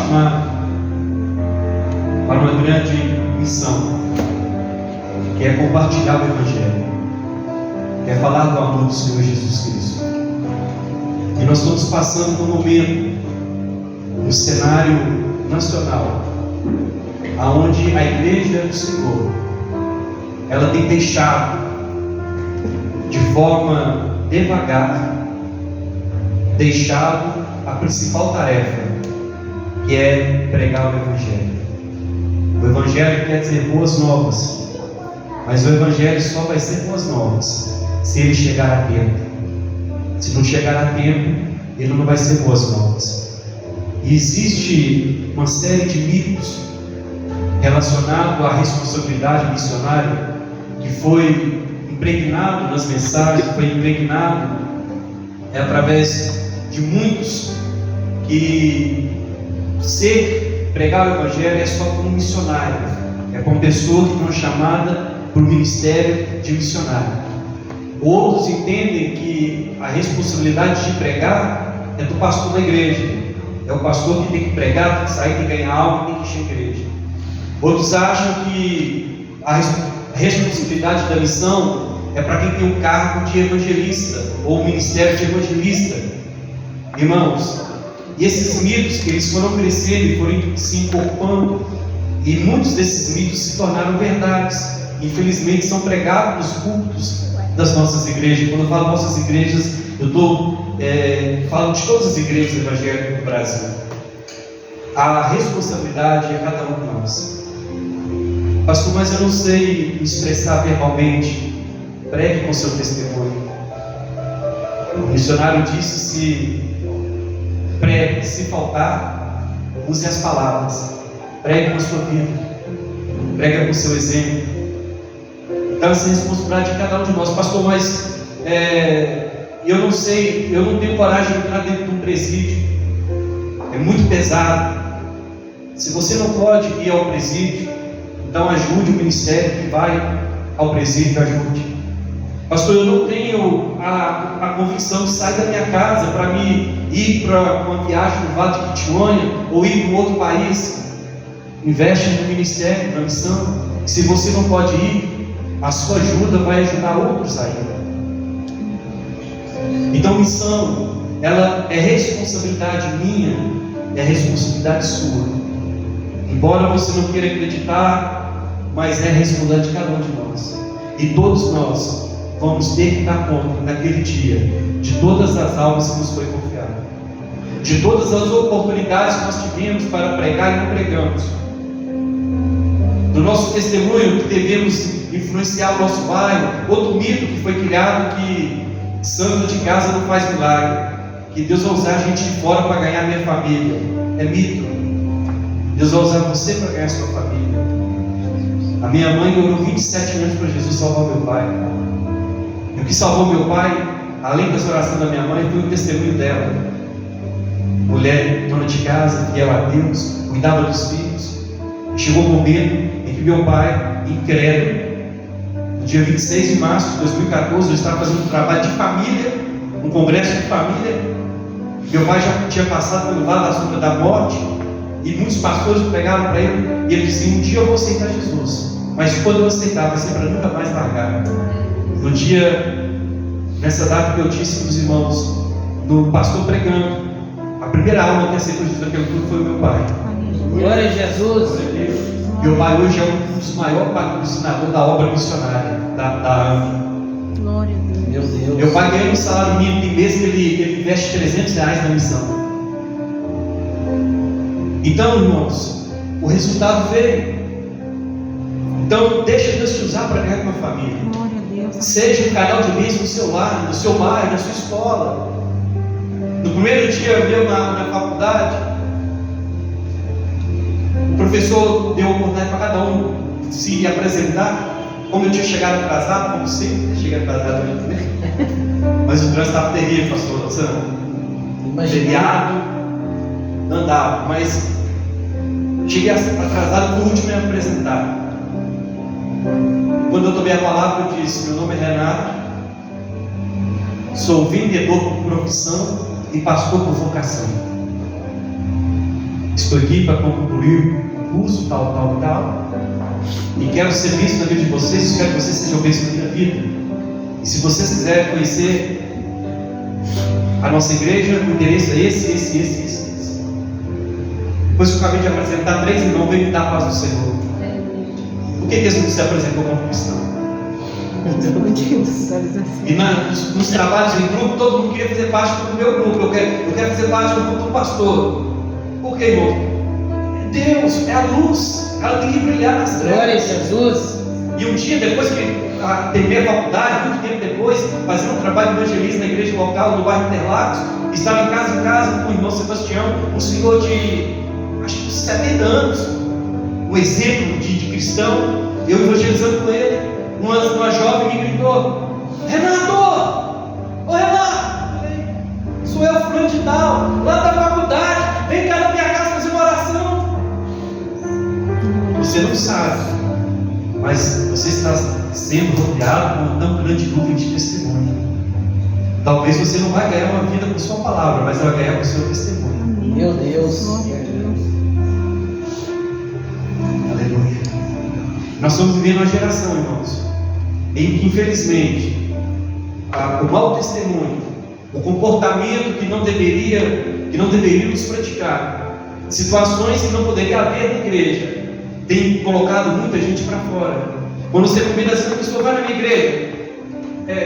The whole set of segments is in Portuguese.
chamado para uma grande missão, que é compartilhar o Evangelho, que é falar do amor do Senhor Jesus Cristo. E nós estamos passando por um momento, no cenário nacional, aonde a Igreja do Senhor, ela tem deixado, de forma devagar, a principal tarefa, que é pregar o Evangelho. O Evangelho quer dizer boas novas, mas o Evangelho só vai ser boas novas se ele chegar a tempo. Se não chegar a tempo, ele não vai ser boas novas. E existe uma série de mitos relacionados à responsabilidade missionária que foi impregnado nas mensagens, foi impregnado através de muitos, que pregar o Evangelho é só como missionário, é como pessoa que foi chamada para o ministério de missionário. Outros entendem que a responsabilidade de pregar é do pastor da igreja, é o pastor que tem que pregar, tem que sair, tem que ganhar algo, tem que encher a igreja. Outros acham que a responsabilidade da missão é para quem tem o cargo de evangelista ou o ministério de evangelista. Irmãos, e esses mitos que eles foram crescendo e foram se incorporando, e muitos desses mitos se tornaram verdades. Infelizmente são pregados nos cultos das nossas igrejas. Quando eu falo nossas igrejas, eu falo de todas as igrejas evangélicas do Brasil. A responsabilidade é cada um de nós. Pastor, mas eu não sei me expressar verbalmente. Pregue com seu testemunho. O missionário disse: se pregue, se faltar, use as palavras. Pregue com a sua vida, pregue com o seu exemplo. Então essa é a responsabilidade de cada um de nós. Pastor, mas eu não sei, eu não tenho coragem de entrar dentro de um presídio, é muito pesado. Se você não pode ir ao presídio, então ajude o ministério que vai ao presídio, ajude. Pastor, eu não tenho a convicção de sair da minha casa para me ir para uma viagem no Vale de Quitionha ou ir para um outro país. Investe no ministério, na missão. Se você não pode ir, a sua ajuda vai ajudar outros a ir. Então missão, ela é responsabilidade minha, é responsabilidade sua. Embora você não queira acreditar, mas é responsabilidade de cada um de nós. E todos nós vamos ter que dar conta naquele dia de todas as almas que nos foi confiado, de todas as oportunidades que nós tivemos para pregar e não pregamos, do nosso testemunho que devemos influenciar o nosso bairro. Outro mito que foi criado, que santo de casa não faz milagre, que Deus vai usar a gente de fora para ganhar a minha família. É mito. Deus vai usar você para ganhar a sua família. A minha mãe orou 27 anos para Jesus salvar meu pai. E o que salvou meu pai, além das orações da minha mãe, foi o testemunho dela. Mulher, dona de casa, fiel a Deus, cuidava dos filhos. Chegou o momento em que meu pai, incrédulo, no dia 26 de março de 2014, eu estava fazendo um trabalho de família, um congresso de família. Meu pai já tinha passado pelo vale da sombra da morte, e muitos pastores pregaram para ele, e ele dizia: um dia eu vou aceitar Jesus, mas quando eu aceitar, vai ser para nunca mais largar. No dia, nessa data que eu disse para os irmãos, no pastor pregando, a primeira alma que aceitou Jesus naquele culto foi o meu pai. Glória a Jesus. Meu pai hoje é um dos maiores patrocinadores da obra missionária da AME. Glória a Deus. Meu Deus. Meu pai ganha um salário mínimo de mês que ele investe R$300 na missão. Então, irmãos, o resultado veio. Então, deixa Deus te usar para ganhar com a família. Glória a Deus. Seja um canal de bênção no seu lar, no seu bairro, na sua escola. No primeiro dia meu na faculdade, o professor deu oportunidade para cada um se apresentar. Como eu tinha chegado atrasado, como sempre, cheguei atrasado hoje também. Mas o trânsito estava terrível, pastor Luciano. Feriado, não andava, mas cheguei atrasado, por último a me apresentar. Quando eu tomei a palavra, eu disse: meu nome é Renato, sou vendedor por profissão e pastor por vocação. estou aqui para concluir o curso, tal, e quero ser bênção na vida de vocês, espero que vocês sejam bênção na minha vida. E se vocês quiserem conhecer a nossa igreja, o endereço é esse. Depois que eu acabei de apresentar 3 irmãos, veio me dar a paz do Senhor. Por que eles não se apresentou como cristão? E nos trabalhos em grupo, todo mundo queria fazer parte do meu grupo. Eu quero fazer parte do grupo do pastor. Por que, irmão? Deus é a luz, ela tem que brilhar nas trevas. Glória a Jesus. E um dia, depois que terminei a faculdade, muito tempo depois, fazendo um trabalho de evangelismo na igreja local, no bairro Interlagos, estava em casa com o irmão Sebastião, um senhor de acho que 70 anos, um exemplo de cristão. Eu evangelizando com ele, uma jovem me gritou: Renato! Ô Renato! Sou eu, fulano de tal, lá da faculdade, vem cá na minha casa fazer uma oração. Você não sabe, mas você está sendo rodeado por uma tão grande nuvem de testemunho. Talvez você não vai ganhar uma vida com sua palavra, mas vai ganhar com o seu testemunho. Meu Deus. Aleluia. Nós estamos vivendo uma geração, irmãos, em que infelizmente o mau testemunho, o comportamento que não deveríamos praticar, situações que não poderia haver na igreja, tem colocado muita gente para fora. Quando você convida essa pessoa, vai na minha igreja,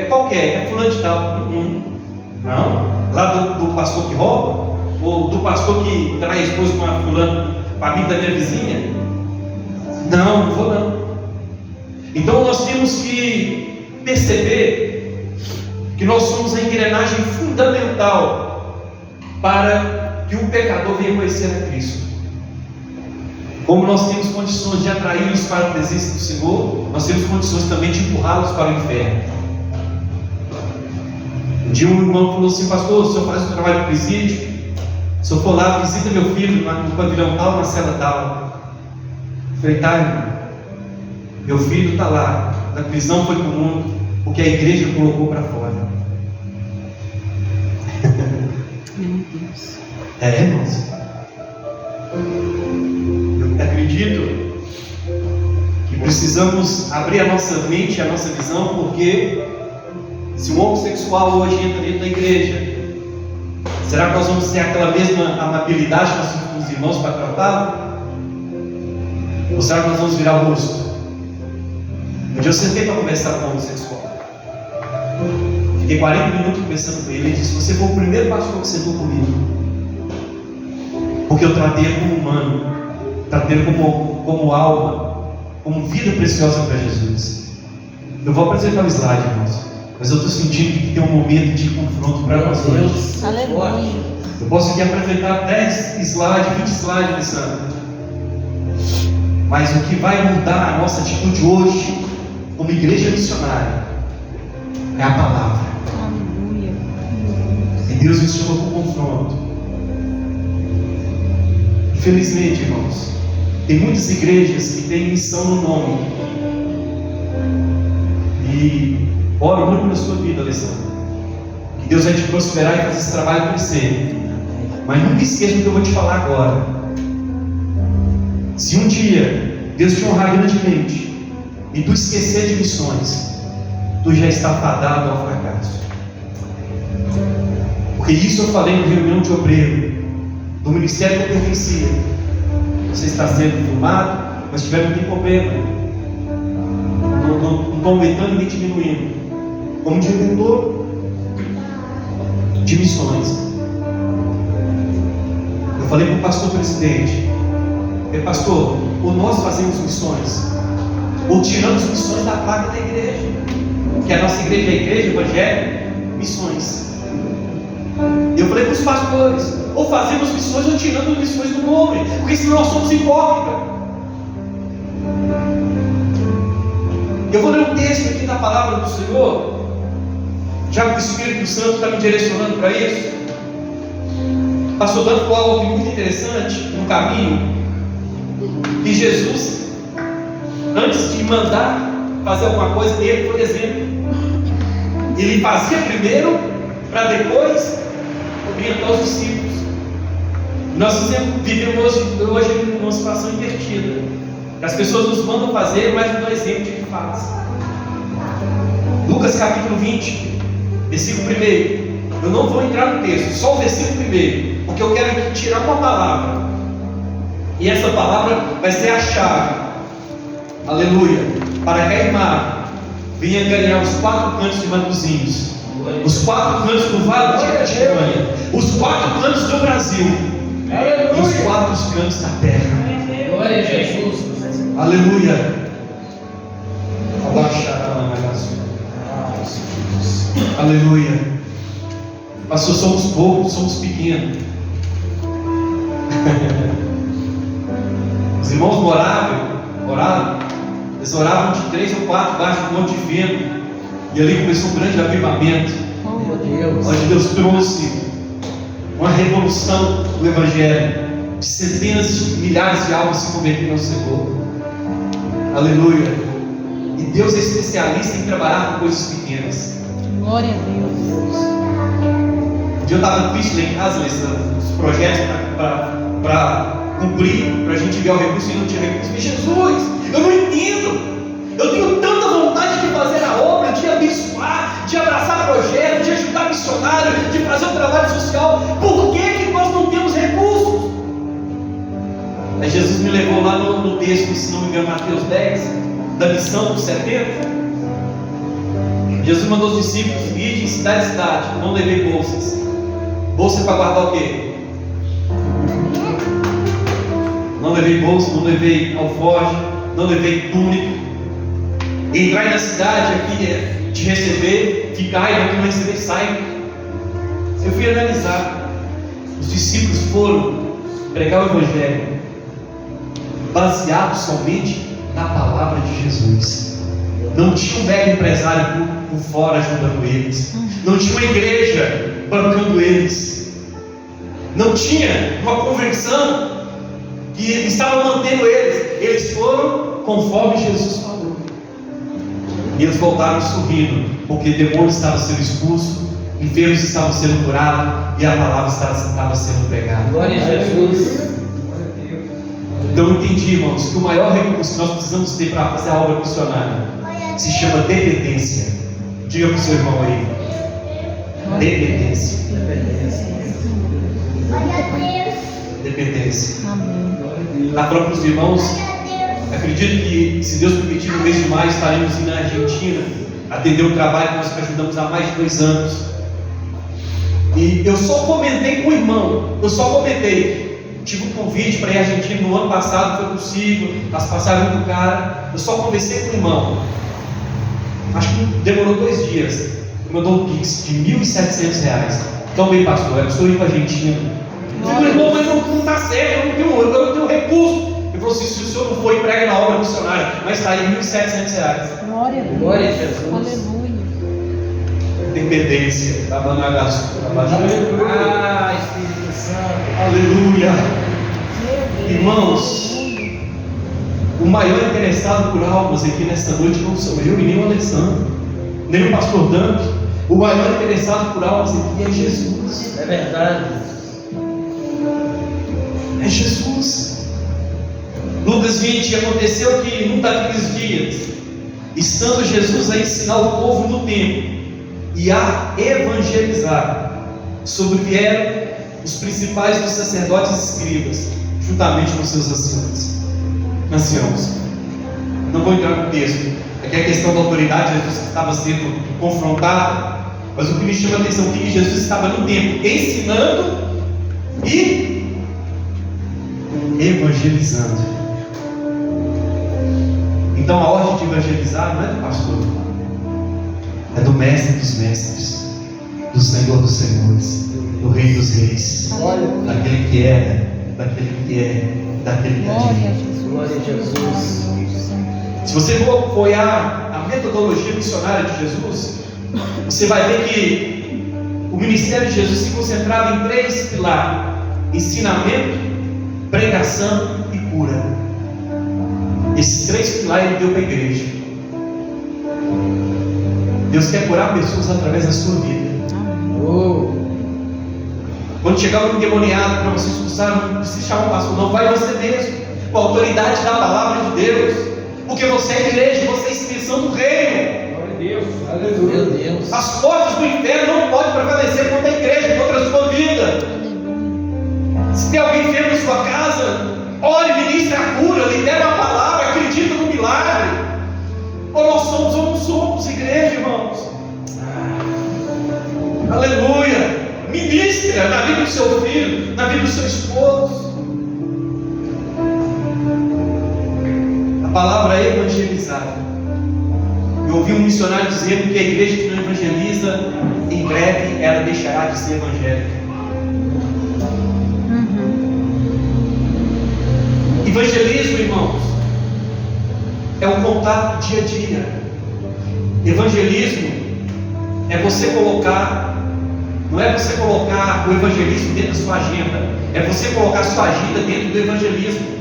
qualquer, fulano de tal. Não, lá do pastor que rouba, ou do pastor que trai a esposa com a fulana, com a amiga da minha vizinha. Não vou não. Então nós temos que perceber que nós somos a engrenagem fundamental para que o pecador venha conhecer a Cristo. Como nós temos condições de atraí-los para a presença do Senhor, nós temos condições também de empurrá-los para o inferno. Um dia um irmão falou assim: pastor, o senhor faz um trabalho de presídio, se eu for lá, visita meu filho no pavilhão tal, na cela tal. Eu falei: tá, irmão, meu filho está lá, na prisão foi para o mundo, porque a igreja colocou para fora. Meu Deus. Irmãos, eu acredito que precisamos abrir a nossa mente, a nossa visão, porque se um homossexual hoje entra dentro da igreja, será que nós vamos ter aquela mesma amabilidade com os irmãos para tratá-lo? Ou será que nós vamos virar o rosto? Um dia eu sentei para conversar com um homossexual. Fiquei 40 minutos conversando com ele. Ele disse: você foi o primeiro pastor que sentou comigo, porque eu tratei ele como humano, tratei ele como alma, como vida preciosa para Jesus. Eu vou apresentar o slide, irmãos, mas eu estou sentindo que tem um momento de confronto para nós hoje. Aleluia. Eu posso aqui apresentar 10 slides, 20 slides pensando, mas o que vai mudar a nossa atitude hoje, como igreja missionária, é a palavra. Aleluia. E Deus nos chamou para o confronto. Infelizmente, irmãos, tem muitas igrejas que têm missão no nome. E oro muito pela sua vida, Alessandro, que Deus vai te prosperar e fazer esse trabalho crescer. Mas nunca esqueça do que eu vou te falar agora. Se um dia Deus te honrar grandemente e tu esquecer de missões, tu já está fadado ao fracasso. Porque isso eu falei na reunião de obreiro do ministério que eu pertencia. Você está sendo filmado, mas tiver muito problema. Não estou aumentando nem diminuindo. Como diretor de missões, eu falei para o pastor presidente: pastor, ou nós fazemos missões, ou tiramos missões da placa da igreja, que a nossa igreja é a igreja evangélica, missões. Eu falei para os pastores: ou fazemos missões ou tiramos missões do nome, porque senão nós somos hipócritas. Eu vou ler um texto aqui da palavra do Senhor, já que o Espírito Santo está me direcionando para isso. Pastor Dando falou algo muito interessante no caminho, que Jesus, antes de mandar fazer alguma coisa, ele, por exemplo, ele fazia primeiro para depois orientar os discípulos. Nós vivemos hoje numa situação invertida. As pessoas nos mandam fazer, mas não dão exemplo de que faz. Lucas capítulo 20, versículo 1. Eu não vou entrar no texto, só o versículo 1, porque eu quero aqui tirar uma palavra. E essa palavra vai ser a chave. Aleluia. Para que a imagem venha ganhar os 4 cantos de Matosinhos, os 4 cantos do Vale de Castanha, os 4 cantos do Brasil e os 4 cantos da terra. Glória a Jesus. Aleluia. Aleluia. Pastor, somos poucos, somos pequenos. Os irmãos oravam, eles oravam de 3 ou 4 debaixo do monte de vento, e ali começou um grande avivamento, onde Deus trouxe uma revolução do Evangelho, de centenas de milhares de almas se converteram ao Senhor. Aleluia. E Deus é especialista em trabalhar com coisas pequenas. Glória a Deus. Um dia eu estava triste lá em casa, os projetos para cumprir, para a gente ver o recurso e não tinha recurso. E Jesus, eu não entendo. Eu tenho tanta vontade de fazer a obra, de abençoar, de abraçar projetos, de ajudar missionário, de fazer o trabalho social. Por que nós não temos recursos? Aí Jesus me levou lá no texto, se não me engano, Mateus 10, da missão dos 70. Jesus mandou os discípulos ir de cidade em cidade, não levei bolsas. Bolsa para guardar o quê? Não levei bolsa, não levei alforje, não levei túnica. Entrar na cidade aqui é te receber, ficar e não receber, sai. Eu fui analisar. Os discípulos foram pregar o Evangelho baseado somente na palavra de Jesus. Não tinha um velho empresário por fora ajudando eles. Não tinha uma igreja bancando eles. Não tinha uma conversão que estava mantendo eles. Eles foram conforme Jesus falou. E eles voltaram sorrindo, porque demônios estavam sendo expulsos, enfermos estavam sendo curados e a palavra estava sendo pregada. Glória a Jesus. Então eu entendi, irmãos, que o maior recurso que nós precisamos ter para fazer a obra missionária se chama dependência. Diga para o seu irmão aí. Dependência. Dependência. Lá para os irmãos, acredito que, se Deus permitir, no mês de maio estaremos indo na Argentina atender o trabalho que nós ajudamos há mais de 2 anos. E eu só comentei com o irmão, tive um convite para ir à Argentina no ano passado, foi possível, as passagens muito caras. Eu só conversei com o irmão. Acho que demorou 2 dias. Ele mandou um Pix de R$1.700. Então, bem, pastor, eu estou indo para a Argentina. Eu falei, irmão, mas não está certo, eu não tenho recurso. Ele falou assim: se o senhor não for e prega na obra missionária, mas está aí R$1.700. Glória a Deus. Glória a Jesus. Aleluia. Dependência. Ah, Espírito Santo. Aleluia. Meu Deus. Irmãos, o maior interessado por almas aqui nesta noite não sou eu e nem o Alessandro, nem o pastor Dante. O maior interessado por almas aqui é Jesus. É verdade. É Jesus. Lucas 20, aconteceu que num daqueles dias, estando Jesus a ensinar o povo no templo e a evangelizar, sobrevieram os principais dos sacerdotes e escribas, juntamente com seus anciãos. Não vou entrar no texto, aqui é a questão da autoridade. Jesus estava sendo confrontado, mas o que me chama a atenção é que Jesus estava no templo ensinando e evangelizando. Então a ordem de evangelizar não é do pastor, é do mestre dos mestres, do Senhor dos senhores, do Rei dos reis, daquele que era, daquele que é, daquele que há de vir. Glória a Jesus. Se você for apoiar a metodologia missionária de Jesus, você vai ver que o ministério de Jesus se concentrava em 3 pilares: ensinamento, pregação e cura. Esses 3 pilares ele deu para a igreja. Deus quer curar pessoas através da sua vida. Oh. Quando Quando chegar um endemoniado para você expulsar, não precisa chamar o pastor, não, vai você mesmo, com a autoridade da palavra de Deus, porque você é igreja, você é extensão do reino. Glória a Deus. Aleluia. Meu Deus. As portas do inferno não podem prevalecer contra a igreja, contra a sua vida. Se tem alguém enfermo em sua casa, ore, ministre a cura, lidera a palavra, acredita no milagre. Ou nós somos ou não somos igreja, irmãos. Aleluia. Ministra na vida do seu filho, na vida do seu esposo. A palavra é evangelizar. Eu ouvi um missionário dizendo que a igreja que não evangeliza, em breve ela deixará de ser evangélica. Evangelismo, irmãos, é um contato dia a dia. Evangelismo é você colocar, não é você colocar o evangelismo dentro da sua agenda, é você colocar a sua agenda dentro do evangelismo.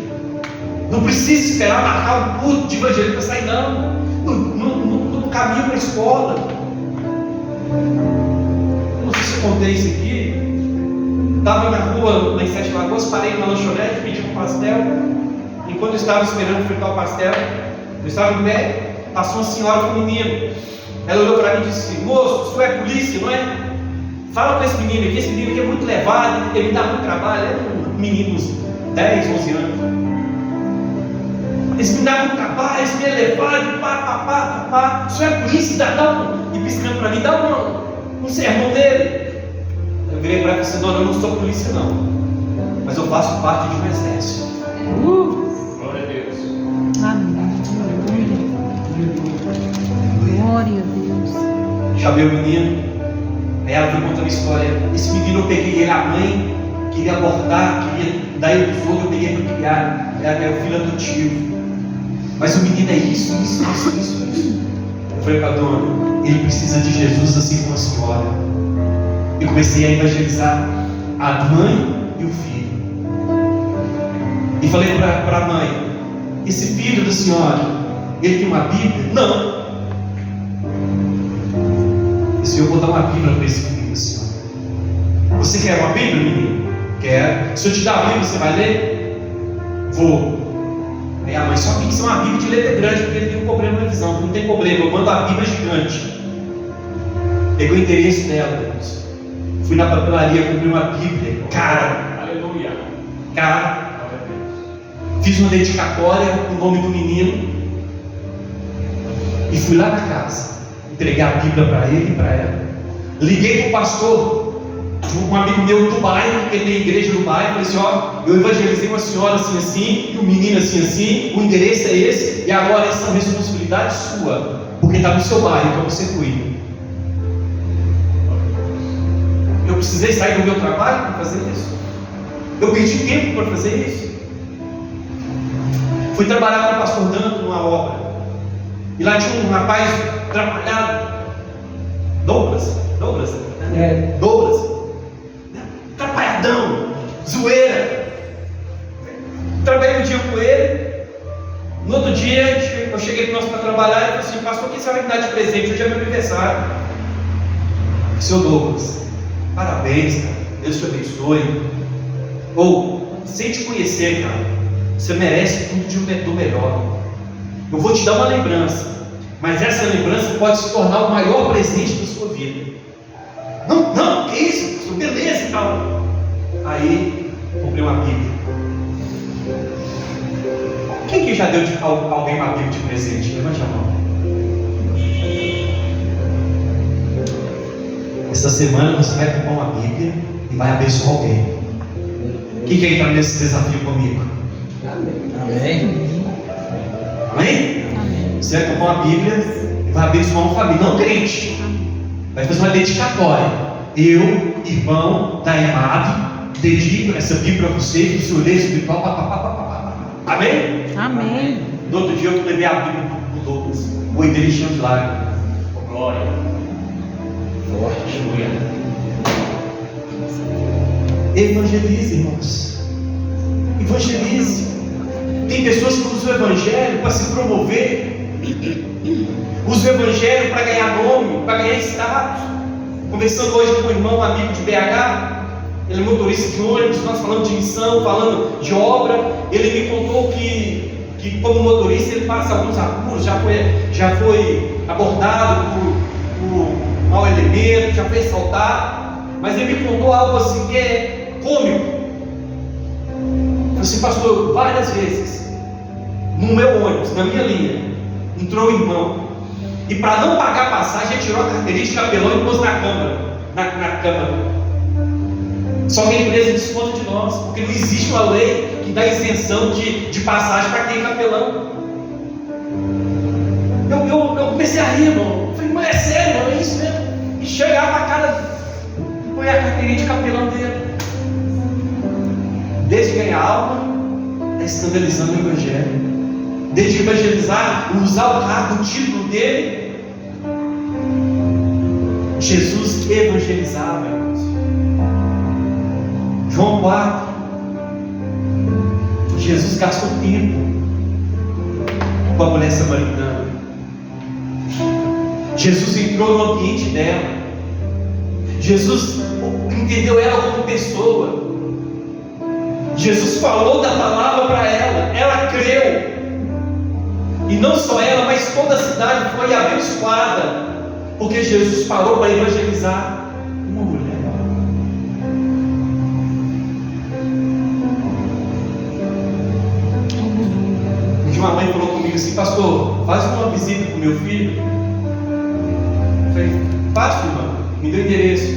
Não precisa esperar marcar um culto de evangelismo para sair, não. No caminho para a escola. Não sei se eu contei isso aqui. Estava na rua, lá em Sete Lagoas, parei numa lanchonete, pedi um pastel. Enquanto eu estava esperando fritar o pastel, eu estava em pé, passou uma senhora com um menino. Ela olhou para mim e disse: moço, tu é polícia, não é? Fala para esse menino aqui é muito levado, ele me dá muito trabalho. É um menino uns 10, 11 anos. Esse me dá muito trabalho, esse me é levado, pá. O senhor é polícia, e piscando para mim, dá um sermão dele. Eu virei para ela e disse: dona, eu não sou polícia não, mas eu faço parte de um exército. Glória a Deus. Amém. Glória a Deus. Chamei o menino, aí ela foi contando a história. Esse menino eu peguei ele, a mãe queria abortar, queria dar ele dos outros, eu peguei para criar, é o filho adotivo. Mas o menino é isso. Eu falei para a dona: ele precisa de Jesus assim como a senhora. E comecei a evangelizar a mãe e o filho. E falei para a mãe: esse filho da senhora, ele tem uma Bíblia? Não. Eu disse: eu vou dar uma Bíblia para esse filho da senhora. Você quer uma Bíblia, menino? Quero. Se eu te dar a Bíblia, você vai ler? Vou. Aí a mãe: só que isso é uma Bíblia de letra grande, porque ele tem um problema na visão. Não tem problema, eu mando a Bíblia gigante. Peguei o endereço dela, irmãos. Fui na papelaria, comprei uma Bíblia, cara. Aleluia. Cara. Fiz uma dedicatória com o nome do menino. E fui lá na casa, entregar a Bíblia para ele e para ela. Liguei para o pastor, um amigo meu do bairro, porque tem igreja no bairro. Falei assim: ó, eu evangelizei uma senhora assim, e um menino assim, o endereço é esse, e agora essa é uma responsabilidade sua, porque está no seu bairro, então você cuida. Eu precisei sair do meu trabalho para fazer isso. Eu perdi tempo para fazer isso. Fui trabalhar com o pastor Danto numa obra. E lá tinha um rapaz atrapalhado. Douglas. Atrapalhadão. Zoeira. Trabalhei um dia com ele. No outro dia eu cheguei para trabalhar e falei assim: pastor, o que você vai me dar de presente? Hoje é meu aniversário. Seu Douglas, parabéns, cara. Deus te abençoe. Sem te conhecer, cara, você merece tudo do melhor. Eu vou te dar uma lembrança, mas essa lembrança pode se tornar o maior presente da sua vida. Não, que isso? Pastor? Beleza e tal. Aí, comprei uma Bíblia. Quem que já deu de alguém uma Bíblia de presente? Levante a mão. Essa semana você vai comprar uma Bíblia e vai abençoar alguém. Quem quer entrar nesse desafio comigo? Amém. Amém? Você vai comprar uma Bíblia e vai abençoar uma família, não crente. Vai fazer uma dedicatória. Eu, irmão da EMAV, dedico essa Bíblia para você, que o senhor lê espiritual. Amém? Amém. No outro dia eu levei a Bíblia para o Douglas. O endereço de lágrimas. Glória. Aleluia. Evangelize, irmãos. Evangelize. Tem pessoas que usam o Evangelho para se promover, usam o Evangelho para ganhar nome, para ganhar status. Conversando hoje com um irmão, amigo de BH, ele é motorista de ônibus, nós falamos de missão, falando de obra. Ele me contou que como motorista ele passa alguns apuros, já foi abordado por mau elemento, já foi assaltado, mas ele me contou algo assim que é cômico. Eu disse, pastor, várias vezes no meu ônibus, na minha linha, entrou um irmão e para não pagar a passagem ele tirou a carteirinha de capelão e pôs na câmara. Só que a empresa desconta de nós, porque não existe uma lei que dá isenção de passagem para quem é capelão. Eu comecei a rir, irmão. Eu falei, mas é sério, irmão, é isso mesmo. E chegava a cara e põe a carteirinha de capelão dele. Desde ganhar alma, está escandalizando o Evangelho. Desde evangelizar, usar o cargo, o título dele. Jesus evangelizava, irmãos. João 4, Jesus gastou tempo com a mulher samaritana. Jesus entrou no ambiente dela. Jesus entendeu ela como pessoa. Jesus falou da palavra para ela. Ela creu. E não só ela, mas toda a cidade foi abençoada, porque Jesus parou para evangelizar uma mulher. Uma mãe falou comigo assim, pastor, faz uma visita para o meu filho. Eu falei, faz, irmã, me deu o endereço.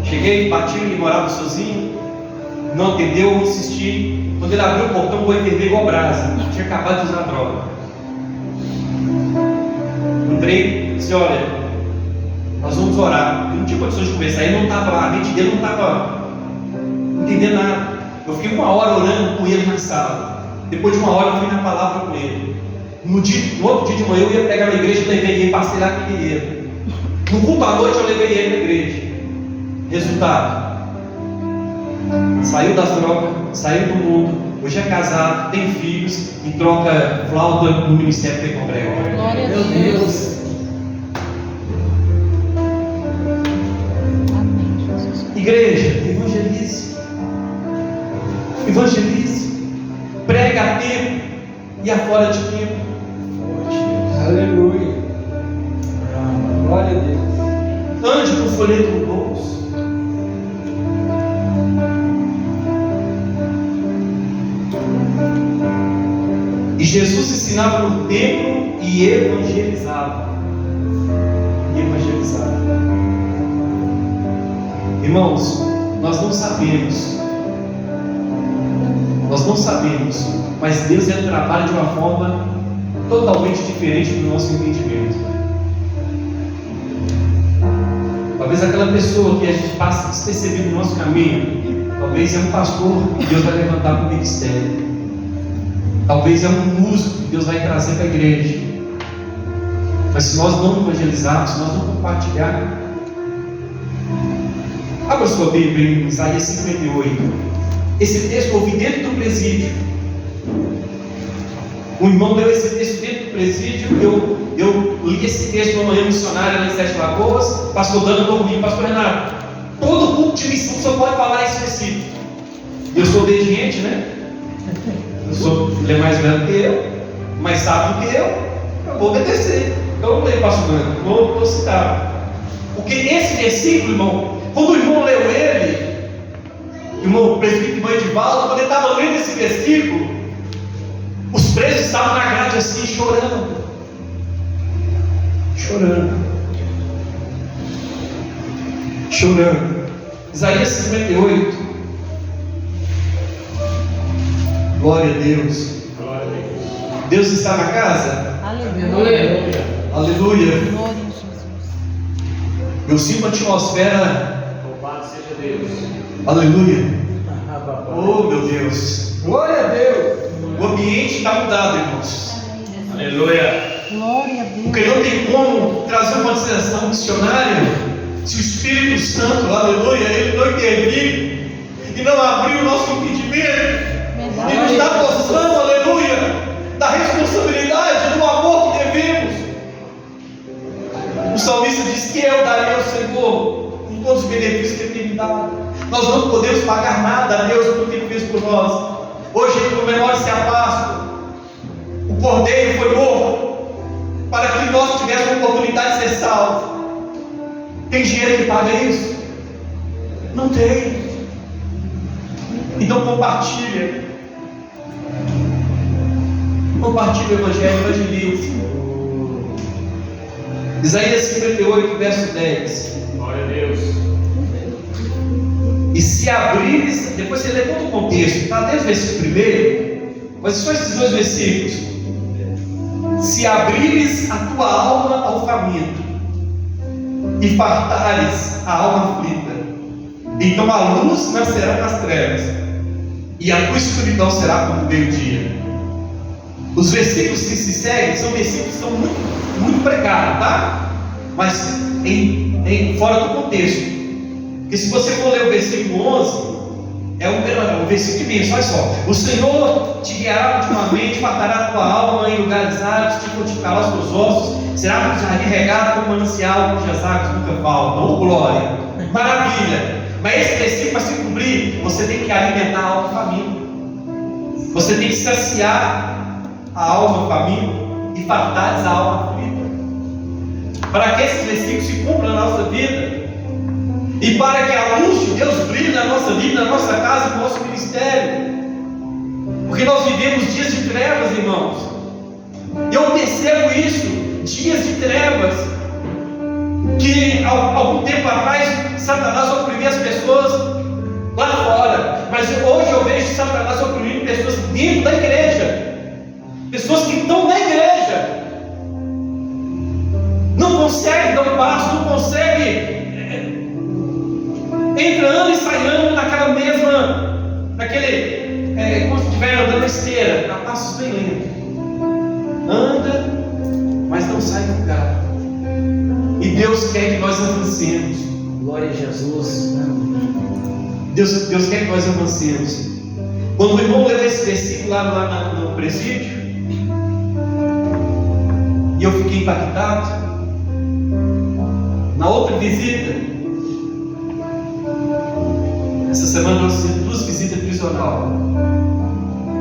Cheguei, bati, ele morava sozinho, não atendeu, insisti. Quando ele abriu o portão, o boi vermelho igual brasa, tinha acabado de usar droga. Entrei, disse, olha, nós vamos orar. Eu não tinha condições de conversar, ele não estava lá, a mente dele não estava entendendo nada. Eu fiquei 1 hora orando com ele na sala. Depois de 1 hora eu fui na palavra com ele. No outro dia de manhã eu ia pregar na igreja e levei ele, passei lá com ele. No culto à noite eu levei ele na igreja. Resultado: saiu das drogas, saiu do mundo, hoje é casado, tem filhos e troca flauta no ministério que congrega. Glória a Meu Deus. Amém, Jesus. Igreja, evangelize. Evangelize. Prega a tempo e a fora de tempo. Aleluia. Glória a Deus. Ande com o folheto no bolso. E Jesus ensinava no templo e evangelizava. Irmãos, nós não sabemos, mas Deus trabalha de uma forma totalmente diferente do nosso entendimento. Talvez aquela pessoa que a gente passa despercebido no nosso caminho, talvez é um pastor que Deus vai levantar para o ministério. Talvez é um músico que Deus vai trazer para a igreja. Mas se nós não evangelizarmos, se nós não compartilharmos, abra sua Bíblia em Isaías 58. Esse texto eu ouvi dentro do presídio. O irmão leu esse texto dentro do presídio. Eu li esse texto numa manhã missionária lá em Sete Lagoas. Pastor Dano falou comigo, pastor Renato, todo culto de missão só pode falar esse versículo. Eu sou obediente, né? Ele é mais velho que eu, mais sábio que eu vou obedecer. Então eu leio, pastor Dano, vou citar. Porque esse versículo, irmão, quando o irmão leu ele, irmão, o presbítero irmão Edivaldo, quando ele estava lendo esse versículo, os presos estavam na grade assim, chorando. Isaías 58. Glória a Deus. Deus está na casa? Aleluia. Aleluia. Glória a Jesus. Eu sinto a atmosfera. Louvado seja Deus. Aleluia. Oh, meu Deus. Glória a Deus. O ambiente está mudado, irmãos. Aleluia. Glória a Deus. Porque não tem como trazer uma dissertação missionária se o Espírito Santo, aleluia, ele não intervir e não abrir o nosso entendimento e nos dar noção, aleluia, da responsabilidade, do amor que devemos. O salmista diz que eu darei ao Senhor com todos os benefícios que ele tem me dado. Nós não podemos pagar nada a Deus pelo que Ele fez por nós. Hoje Ele comemora-se a Páscoa. O Cordeiro foi morto para que nós tivéssemos a oportunidade de ser salvos. Tem dinheiro que paga isso? Não tem. Então compartilha. Compartilha o Evangelho, evangelize. Isaías 58, verso 10. Glória a Deus. E se abrires, depois você lê todo o contexto, está desde o versículo primeiro, mas só esses dois versículos. Se abrires a tua alma ao faminto, e fartares a alma aflita, então a luz nascerá nas trevas, e a tua escuridão será como o meio-dia. Os versículos que se seguem são versículos que são muito pregados, tá? Mas fora do contexto. Porque se você for ler o versículo 11, é um versículo imenso, olha só. O Senhor te guiará continuamente, fartará a tua alma em lugares áridos, te fortificará os teus ossos, será como jardim regado como manancial, cujas águas nunca faltam. Oh, glória! Maravilha! Mas esse versículo, para se cumprir, você tem que alimentar a alma faminta. Você tem que saciar a alma faminta e fartares a alma aflita. Para que esses versículos se cumpram na nossa vida, e para que a luz de Deus brilhe na nossa vida, na nossa casa, no nosso ministério. Porque nós vivemos dias de trevas, irmãos. Eu percebo isso, dias de trevas, que algum tempo atrás Satanás oprimia as pessoas lá fora, mas hoje eu vejo Satanás oprimindo pessoas dentro da igreja, pessoas que estão na igreja, não conseguem dar um passo, não conseguem, entra ano e sai ano como se estiver andando na esteira, a passos bem lentos, anda, mas não sai do lugar. E Deus quer que nós avancemos. Glória a Jesus. Deus quer que nós avancemos. Quando o irmão leu esse versículo lá no presídio, e eu fiquei impactado, na outra visita, essa semana nós fizemos 2 visitas prisional,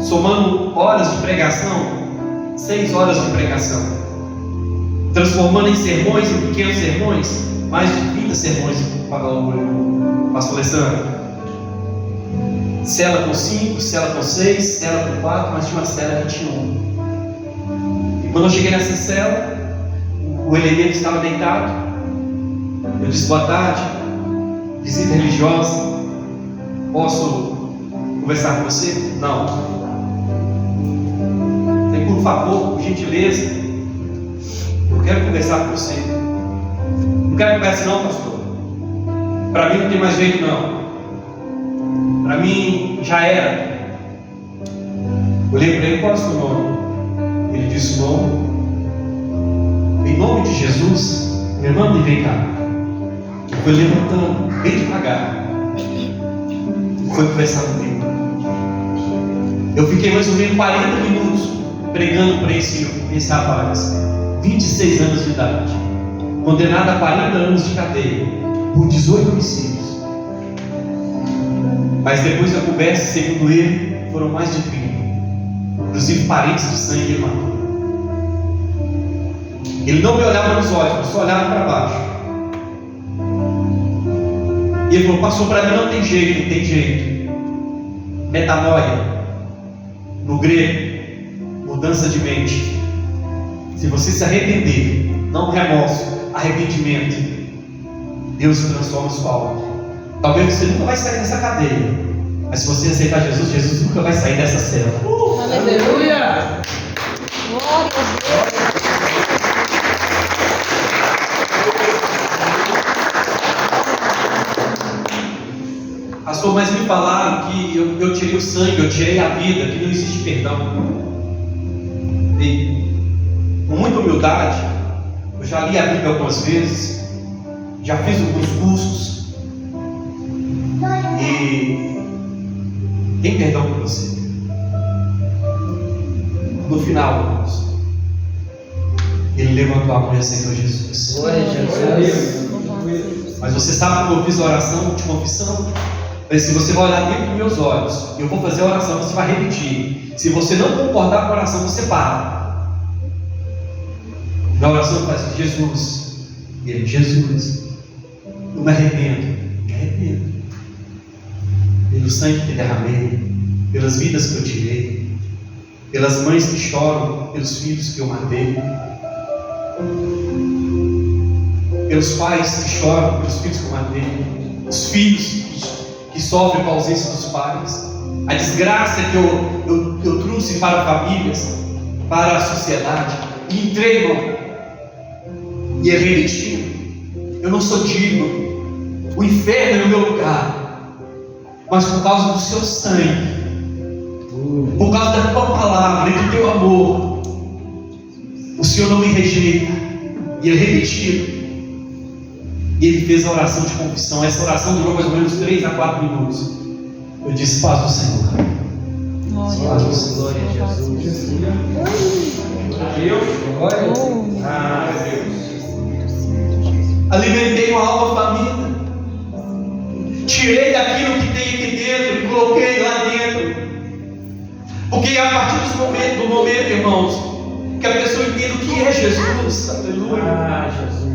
somando horas de pregação, 6 horas de pregação, transformando em sermões, em pequenos sermões, mais de 30 sermões para o pastor Alessandro. Cela com 5, cela com 6, cela com 4, mas tinha uma cela 21. E quando eu cheguei nessa cela, o elemento estava deitado. Eu disse: boa tarde, visita religiosa, posso conversar com você? Não. Falei: por favor, por gentileza, eu quero conversar com você. Não quero conversa não, pastor. Para mim não tem mais jeito não. Para mim já era. Eu lembrei: qual é o seu nome? Ele disse o nome. Em nome de Jesus, meu irmão, vem cá. Foi levantando bem devagar, foi conversar comigo. Eu fiquei mais ou menos 40 minutos pregando para esse rapaz, 26 anos de idade, condenado a 40 anos de cadeia por 18 homicídios. Mas depois da conversa, segundo ele, foram mais de 30, inclusive parentes de sangue e irmão. Ele não me olhava nos olhos, eu só olhava para baixo. E ele falou: pastor, para mim não tem jeito. Tem jeito. Metanoia, no grego, mudança de mente. Se você se arrepender, não remorso, arrependimento, Deus transforma a sua alma. Talvez você nunca vai sair dessa cadeia, mas se você aceitar Jesus, Jesus nunca vai sair dessa cela. Aleluia! Glória a Deus. Pastor, mas me falaram que eu tirei o sangue, eu tirei a vida, que não existe perdão. E com muita humildade, eu já li a Bíblia algumas vezes, já fiz alguns cursos, e tem perdão por você. No final, irmãos, ele levantou a mão e aceitou Jesus. Glória a Jesus. Mas você sabe como eu fiz a oração de confissão? Se você vai olhar dentro dos meus olhos, eu vou fazer a oração, você vai repetir. Se você não concordar com a oração, você para. Na oração eu faço Jesus. E ele, Jesus, eu me arrependo. Pelo sangue que derramei, pelas vidas que eu tirei, pelas mães que choram, pelos filhos que eu matei, pelos pais que choram, pelos filhos que eu matei, os filhos que sofrem com a ausência dos pais, a desgraça que eu trouxe para famílias, para a sociedade, e entrei, irmão, e é relativo. Eu não sou digno, o inferno é o meu lugar, mas por causa do seu sangue, por causa da tua palavra e do teu amor, o Senhor não me rejeita, e ele repetiu. E ele fez a oração de confissão. Essa oração durou mais ou menos 3 a 4 minutos. Eu disse: paz do Senhor. Paz do Senhor. Glória a Jesus. Deus. Alimentei uma alma faminta. Tirei daquilo que tem aqui dentro e coloquei lá dentro. Porque é a partir do momento, irmãos, que a pessoa entende o que é Jesus. Aleluia. Jesus.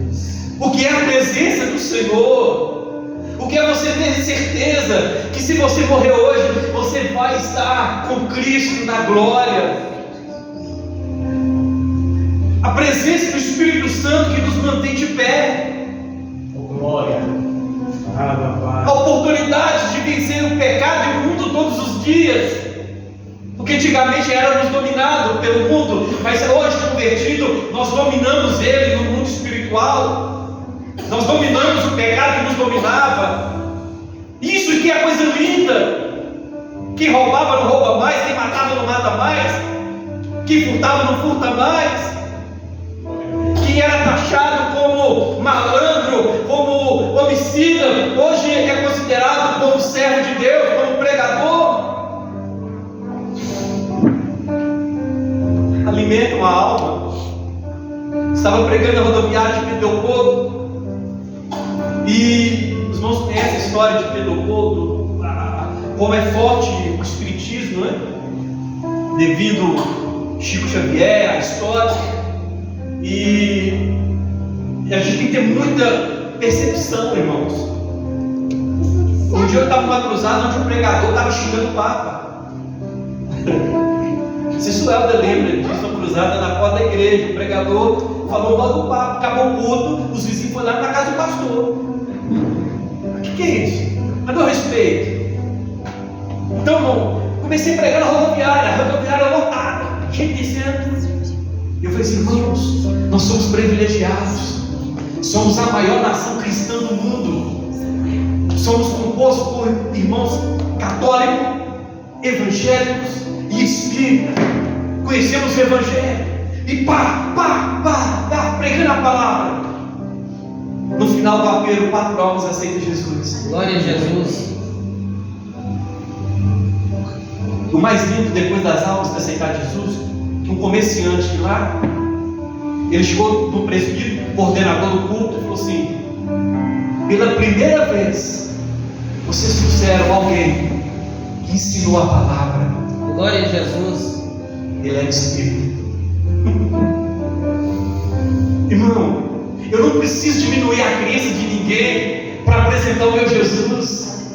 O que é a presença do Senhor? O que é você ter certeza que se você morrer hoje, você vai estar com Cristo na glória? A presença do Espírito Santo que nos mantém de pé. Glória. A oportunidade de vencer o pecado e o mundo todos os dias. Porque antigamente éramos dominados pelo mundo, mas hoje, convertido, nós dominamos ele no mundo espiritual. Nós dominamos o pecado que nos dominava. Isso que é coisa linda. Quem roubava não rouba mais, quem matava não mata mais, quem furtava não furta mais, quem era taxado como malandro, como homicida, hoje é considerado como servo de Deus, como pregador. Alimenta uma alma. Estava pregando na rodoviária de Pedro e os irmãos conhecem a história de Pedro, como é forte o espiritismo, né? Devido Chico Xavier, a história, e a gente tem que ter muita percepção, irmãos. Um dia eu estava numa cruzada onde o pregador estava xingando o Papa. Se isso Helder lembra disso, uma cruzada na porta da igreja, o pregador falou mal do Papa, acabou puto, os vizinhos foram lá na casa do pastor. O que é isso? Cadê o respeito? Então, irmão, comecei a pregar na rodoviária lotada, gente descendo. Eu falei assim: irmãos, nós somos privilegiados, somos a maior nação cristã do mundo, somos compostos por irmãos católicos, evangélicos e espíritas. Conhecemos o Evangelho e pregando a palavra. No final do apelo, 4 almas aceitam Jesus. Glória a Jesus. O mais lindo depois das almas de aceitar Jesus, que um comerciante de lá, ele chegou no presbítero, coordenador do culto, e falou assim: pela primeira vez vocês trouxeram alguém que ensinou a palavra. Glória a Jesus. Ele é Espírito. Irmão, eu não preciso diminuir a crença de ninguém para apresentar o meu Jesus.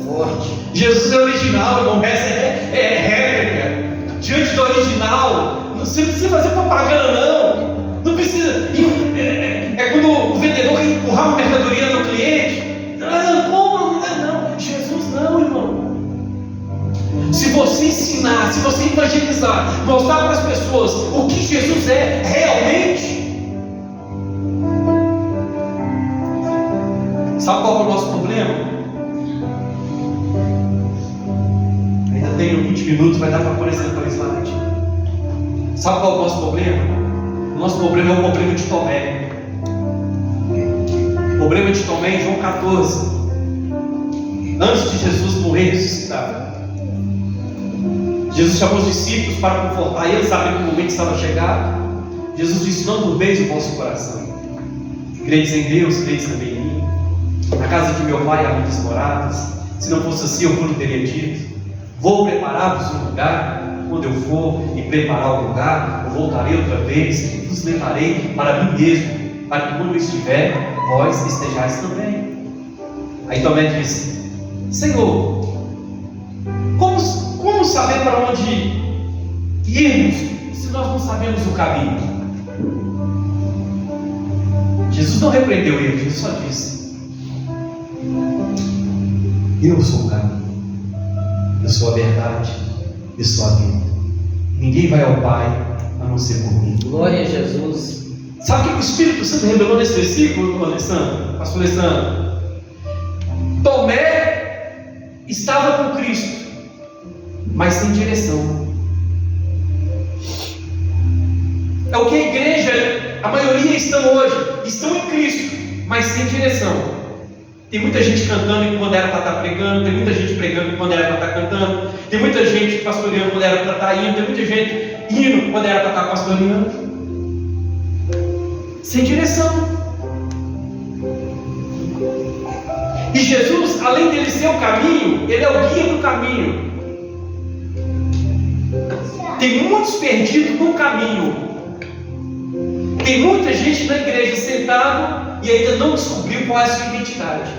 Forte. Jesus é original, irmão. Essa é réplica. Diante do original, você não precisa fazer propaganda, não. Não precisa. É quando o vendedor quer empurrar uma mercadoria no cliente. Não. Jesus não, irmão. Se você ensinar, se você evangelizar, mostrar para as pessoas o que Jesus é realmente. Sabe qual é o nosso problema? Ainda tenho 20 minutos, vai dar para por exemplo o slide. Sabe qual é o nosso problema? O nosso problema é o problema de Tomé. O problema de Tomé em João 14. Antes de Jesus morrer e ressuscitar, Jesus chamou os discípulos para confortar eles, sabendo que o momento estava chegado. Jesus disse: não turbeis o vosso coração. Credes em Deus, credes também em mim. Na casa de meu pai há muitas moradas. Se não fosse assim, eu não teria dito. Vou preparar-vos um lugar. Quando eu for e preparar o lugar, eu voltarei outra vez e vos levarei para mim mesmo, para que quando eu estiver, vós estejais também. Aí Tomé disse: Senhor, como saber para onde irmos se nós não sabemos o caminho? Jesus não repreendeu ele, Jesus só disse: eu sou o caminho, eu sou a verdade, eu sou a vida. Ninguém vai ao Pai a não ser por mim. Glória a Jesus. Sabe o que o Espírito Santo revelou nesse versículo, Alessandro? Pastor Alessandro? Tomé estava com Cristo, mas sem direção. É o que a igreja, a maioria estão hoje, estão em Cristo, mas sem direção. Tem muita gente cantando quando era para estar pregando, tem muita gente pregando quando era para estar cantando, tem muita gente pastoreando quando era para estar indo, tem muita gente indo quando era para estar pastoreando, sem direção. E Jesus, além dele ser o caminho, ele é o guia do caminho. Tem muitos perdidos no caminho. Tem muita gente na igreja sentado e ainda não descobriu qual é a sua identidade.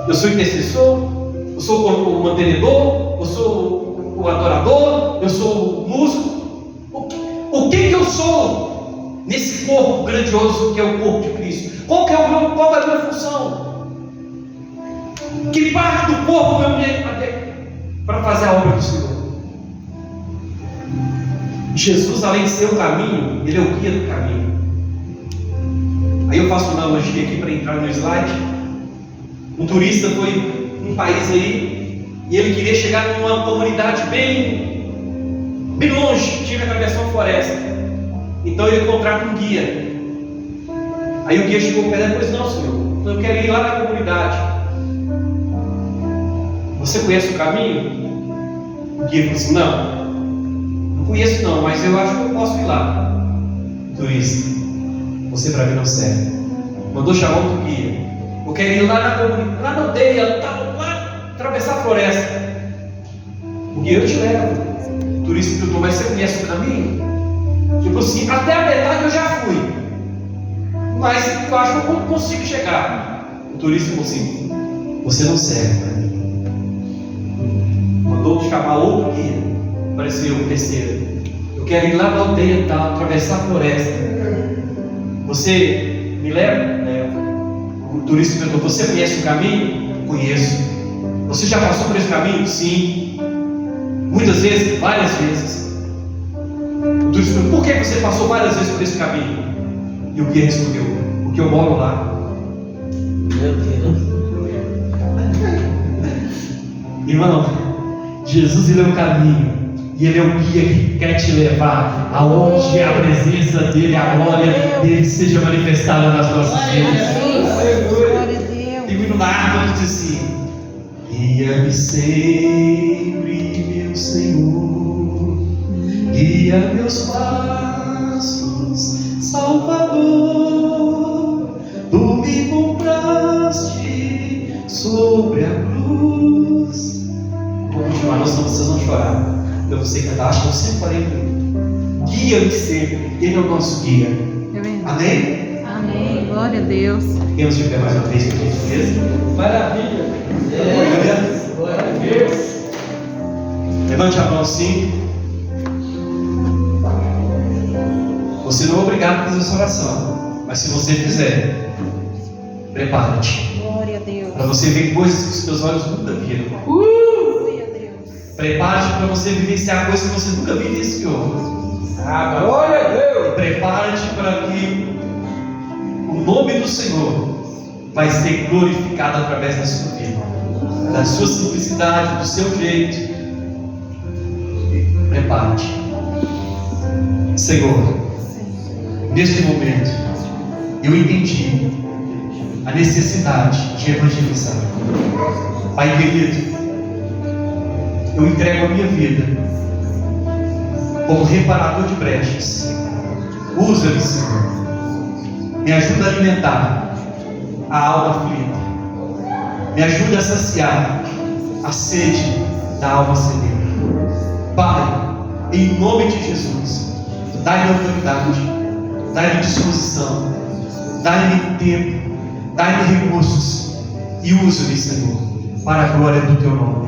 Eu sou intercessor, eu sou o mantenedor, eu sou o adorador, eu sou o músico. O que eu sou nesse corpo grandioso que é o corpo de Cristo? Qual é a minha função? Que parte do corpo eu me para fazer a obra do Senhor? Jesus, além de ser o caminho, ele é o guia do caminho. Aí eu faço uma analogia aqui para entrar no slide. Um turista foi num país aí e ele queria chegar numa comunidade bem longe, tinha que atravessar uma floresta. Então ele contrata um guia. Aí o guia chegou ao pé dele e disse: não, senhor, eu quero ir lá na comunidade. Você conhece o caminho? O guia falou assim: não conheço não, mas eu acho que eu posso ir lá. Turista: você para mim não serve. Mandou chamar outro guia: eu quero ir lá na comunidade, lá na aldeia, lá atravessar a floresta. O guia: eu te levo. O turista perguntou: mas você conhece o caminho? Tipo assim: até a metade eu já fui, mas eu acho que eu não consigo chegar. O turista falou assim: você não serve para mim. Mandou chamar outro guia. Apareceu o terceiro: eu quero ir lá na aldeia tal, atravessar a floresta. Você me leva? O turista perguntou: você conhece o caminho? Conheço. Você já passou por esse caminho? Sim. Muitas vezes? Várias vezes. O turista perguntou: por que você passou várias vezes por esse caminho? E o guia respondeu: porque eu moro lá. Meu Deus. Irmão, Jesus, ele é o caminho. E ele é o guia que quer te levar aonde a presença dele, a glória dele seja manifestada nas nossas vidas. Glória a Deus. Tem um hino na harpa que diz assim: guia-me sempre, meu Senhor, guia meus passos, Salvador. Tu me compraste sobre a cruz. Vamos continuar, vocês vão chorar. Eu sei cantar, acho que eu sempre falei muito. Guia-me sempre, ele é o nosso guia. Amém? Amém. Glória a Deus. Temos de ver mais uma vez, por gentileza. Maravilha. Glória a Deus. Levante a mão assim. Você não é obrigado a fazer essa oração, mas se você fizer, prepare-te Glória a Deus. para você ver coisas que os teus olhos nunca viram. Glória a Deus. Prepare-te para você vivenciar coisas que você nunca vivenciou. Glória a Deus. Prepare-te para que o nome do Senhor vai ser glorificado através da sua vida, da sua simplicidade, do seu jeito. Prepare-te. Senhor, neste momento eu entendi a necessidade de evangelizar. Pai querido, eu entrego a minha vida como reparador de brechas. Usa-me, Senhor. Me ajuda a alimentar a alma aflita. Me ajude a saciar a sede da alma sedenta. Pai, em nome de Jesus, dai-me autoridade, dai-me disposição, dai-me tempo, dai-me recursos e use-me, Senhor, para a glória do Teu nome.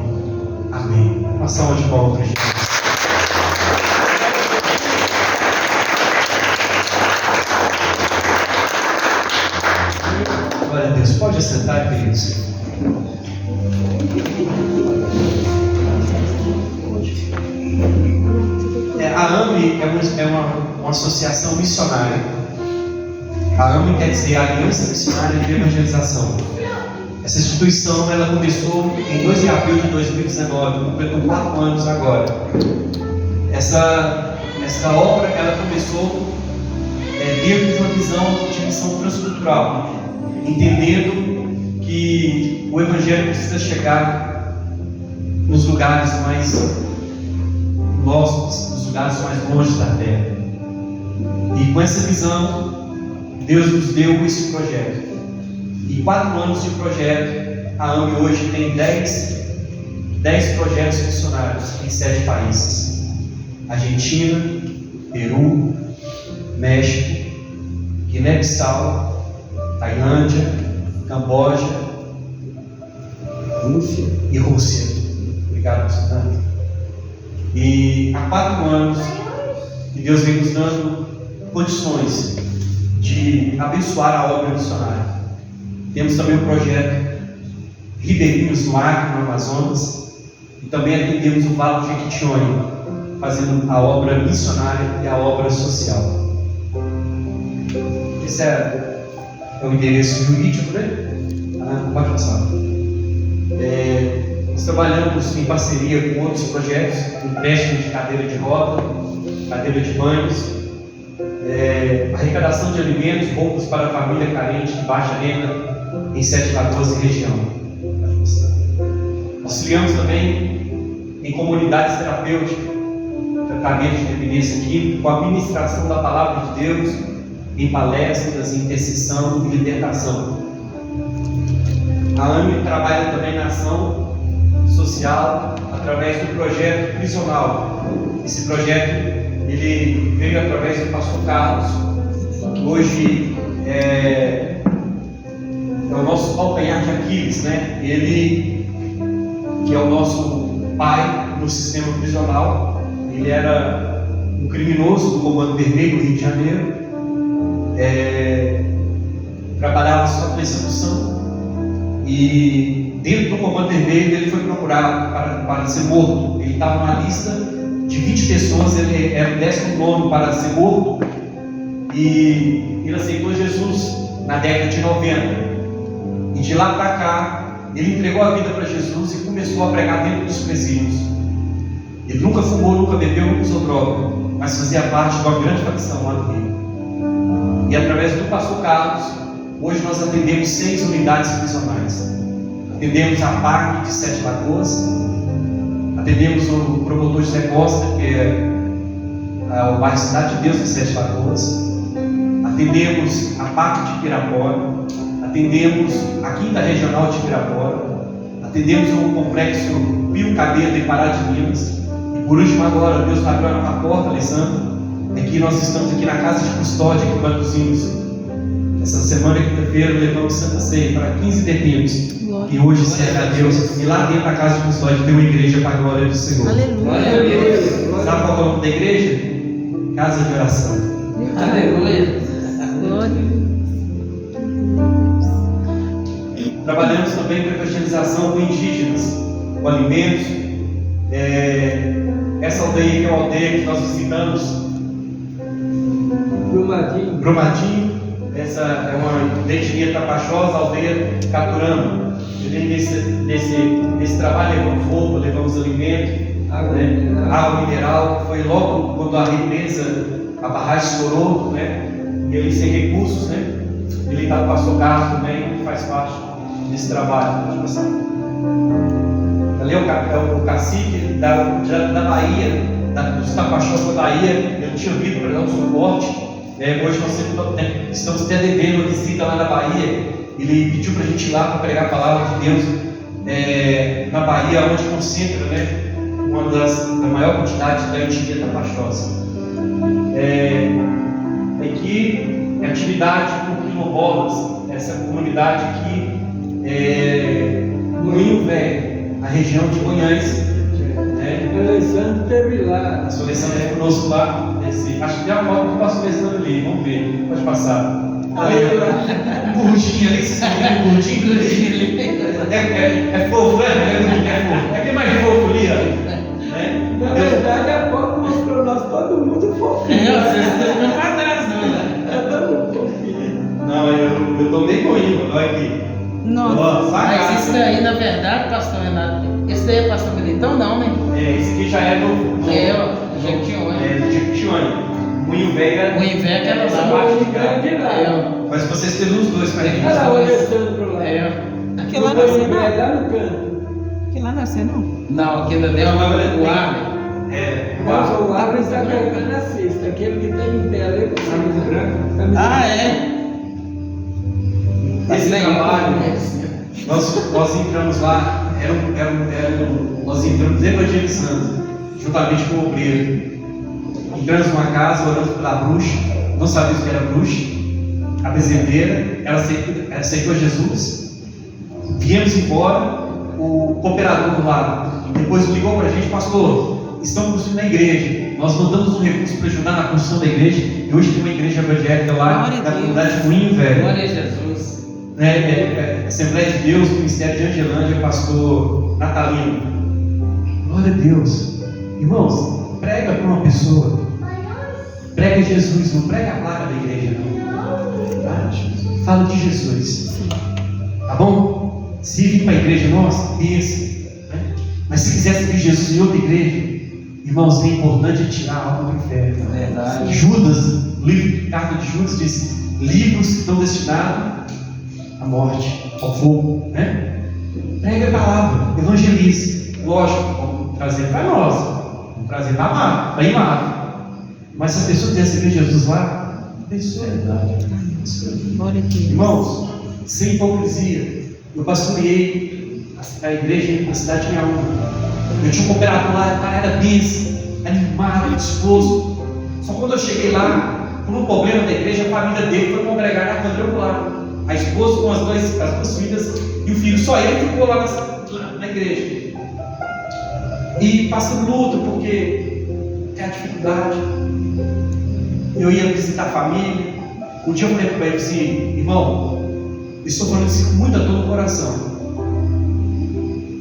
Amém. Uma salva de palmas para Jesus. Glória a Deus. Pode assentar, queridos. A AME é uma associação missionária. A AME quer dizer Aliança Missionária de Evangelização. Essa instituição ela começou em 2 de abril de 2019, completou 4 anos agora. Essa obra ela começou dentro de uma visão de missão transcultural, entendendo que o Evangelho precisa chegar nos lugares mais nossos, nos lugares mais longe da terra. E com essa visão, Deus nos deu esse projeto. E 4 anos de projeto, a AME hoje tem 10 projetos missionários em 7 países: Argentina, Peru, México, Guiné-Bissau, Tailândia, Camboja, Rússia e Rússia. Obrigado, Santana. E há 4 anos que Deus vem nos dando condições de abençoar a obra missionária. Temos também o projeto Ribeirinhos no Acre, no Amazonas, e também atendemos o Vale de Jequitinhonha, fazendo a obra missionária e a obra social. Esse é o endereço jurídico, né? Pode passar. Nós trabalhamos em parceria com outros projetos, empréstimo de cadeira de roda, cadeira de banhos, arrecadação de alimentos, roupas para a família carente de baixa renda em 7 Lagoas e região. Auxiliamos também em comunidades terapêuticas, tratamento de dependência química, com a ministração da palavra de Deus, em palestras, intercessão e libertação. A AME trabalha também na ação social através do projeto prisional. Esse projeto ele veio através do pastor Carlos, que hoje é o nosso calcanhar de Aquiles, né? Ele, que é o nosso pai no sistema prisional, ele era um criminoso do Comando Vermelho do Rio de Janeiro, trabalhava só com persecução, e dentro do Comando Vermelho ele foi procurado para ser morto. Ele estava numa lista de 20 pessoas, ele era o 19º para ser morto, e ele aceitou Jesus na década de 90. E de lá para cá, ele entregou a vida para Jesus e começou a pregar dentro dos presídios. Ele nunca fumou, nunca bebeu, nunca usou droga, mas fazia parte de uma grande facção lá no Rio. E através do pastor Carlos, hoje nós atendemos 6 unidades prisionais. Atendemos a PAC de 7 Lagoas, atendemos o promotor José Costa, que é o bairro Cidade de Deus de 7 Lagoas, atendemos a PAC de Pirapora, atendemos a 5ª Regional de Pirapora, atendemos o complexo Pio Cabeda em Pará de Minas, e por último agora, Deus está abrindo a porta, Alessandro, é que nós estamos aqui na Casa de Custódia, aqui em Matosinhos. Essa semana, quinta-feira, levamos Santa Ceia para 15 detidos, e hoje, serve a Deus, e lá dentro da Casa de Custódia tem uma igreja para a glória do Senhor. Aleluia. Sabe qual é o nome da igreja? Casa de Oração. Aleluia. Glória. Trabalhamos também com evangelização com indígenas, com alimentos. Essa aldeia que é uma aldeia que nós visitamos, Brumadinho, essa é uma etnia tapachosa, aldeia Caturama. Nesse trabalho levamos roupa, levamos alimento, água mineral. Foi logo quando a represa, a barragem estourou, né? E ele sem recursos, né? Ele está no pastor Carlos também, que faz parte desse trabalho. Pode passar. Ali é o cacique da Bahia, dos Tapachós da Bahia. Eu tinha ouvido para dar um suporte. Hoje nós estamos até devendo uma visita lá na Bahia. ele pediu para a gente ir lá para pregar a palavra de Deus na Bahia, onde concentra, né, uma da maior quantidade da etnia tapachosa. Aqui é atividade com quilombolas, essa comunidade aqui Moinho Velho, a região de Goiás. O Alessandro esteve lá. A sua Alessandra é conosco lá. Acho que tem uma foto do pastor Alessandro ali, vamos ver, pode passar. Um gordinho ali, vocês estão vendo um gordinho? É fofo, né? É fofo. É que é mais fofo ali, ó. Na verdade, a foto mostrou nós todo mundo fofinho. Vocês estão indo para trás, não. Todo mundo fofinho. Não, eu tô bem moinho, olha aqui. Nossa. Mas isso daí, na verdade, pastor Renato, esse daí é pastor Militão, não, né? Esse aqui já é do Jequitinhonha. do Jequitinhonha. Moinho Velho. Moinho Velho, aquela essa lá. parte de cá. Grande lá. Mas vocês terem os dois para gente. Olha lá o Alessandro lá. Aquele lá não é você, não? É lá no canto. Aquele lá não é você, não? Não, aquele ali é o Arlen. Nossa, o Abra está carregando a cesta. Aquele que está em pé ali, com camisa branca. Camisa É? Esse Legal. trabalho, nós entramos lá, nós entramos evangelizando, juntamente com o obreiro. Entramos numa casa, orando pela bruxa, não sabíamos que era bruxa, a bezendeira, ela aceitou Jesus. Viemos embora, o cooperador do lado depois ligou para a gente: pastor, estamos construindo na igreja, nós mandamos um recurso para ajudar na construção da igreja, e hoje tem uma igreja evangélica lá Glória a na Deus. comunidade de Moinho Velho. Glória a Jesus. Assembleia de Deus, Ministério de Angelândia, pastor Natalino. Glória a Deus. Irmãos, prega para uma pessoa, prega Jesus, não prega a placa da igreja, não. Tá? Fala de Jesus, tá bom? Se vir para a igreja nossa, pensa, né? Mas se quiser servir Jesus em outra igreja, irmãos, é importante tirar a alma do inferno. Verdade. Judas, o livro, carta de Judas diz: livros que estão destinados à morte, ao fogo, né? Prega a palavra, evangelize. Lógico, vamos trazer para nós, vamos trazer para Imar. Mas se a pessoa quiser servir Jesus lá, abençoe. Glória a Deus. Irmãos, sem hipocrisia, eu pastoreei a igreja na cidade de Miaúna. Eu tinha um cooperador lá, o cara era bis, animado, disposto. Só quando eu cheguei lá, por um problema da igreja, a família dele foi congregar na quadrangular. A esposa com as duas filhas e o filho, só ele ficou lá na igreja. E passando luta, porque tem a dificuldade. Eu ia visitar a família. Um dia eu falei para ele assim: irmão, eu estou falando isso com muita dor no coração.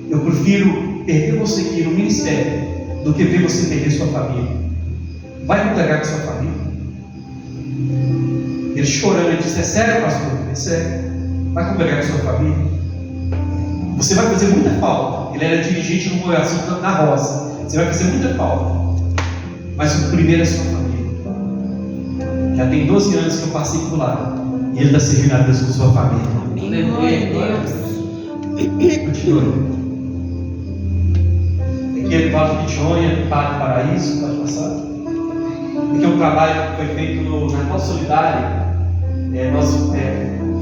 Eu prefiro perder você aqui no ministério do que ver você perder sua família. Vai congregar com sua família? Ele chorando, ele disse: é sério, pastor? É sério. Vai congregar com sua família? Você vai fazer muita falta. Ele era dirigente no Goiás, na Roça. Você vai fazer muita falta. Mas o primeiro é sua família. Já tem 12 anos que eu passei por lá. E ele está servindo a Deus com sua família. Glória a Deus. Continua. Aqui é do Vale de Jequitinhonha, Parque Paraíso, pode passar. Aqui é um trabalho que foi feito no Natal Solidário. Nós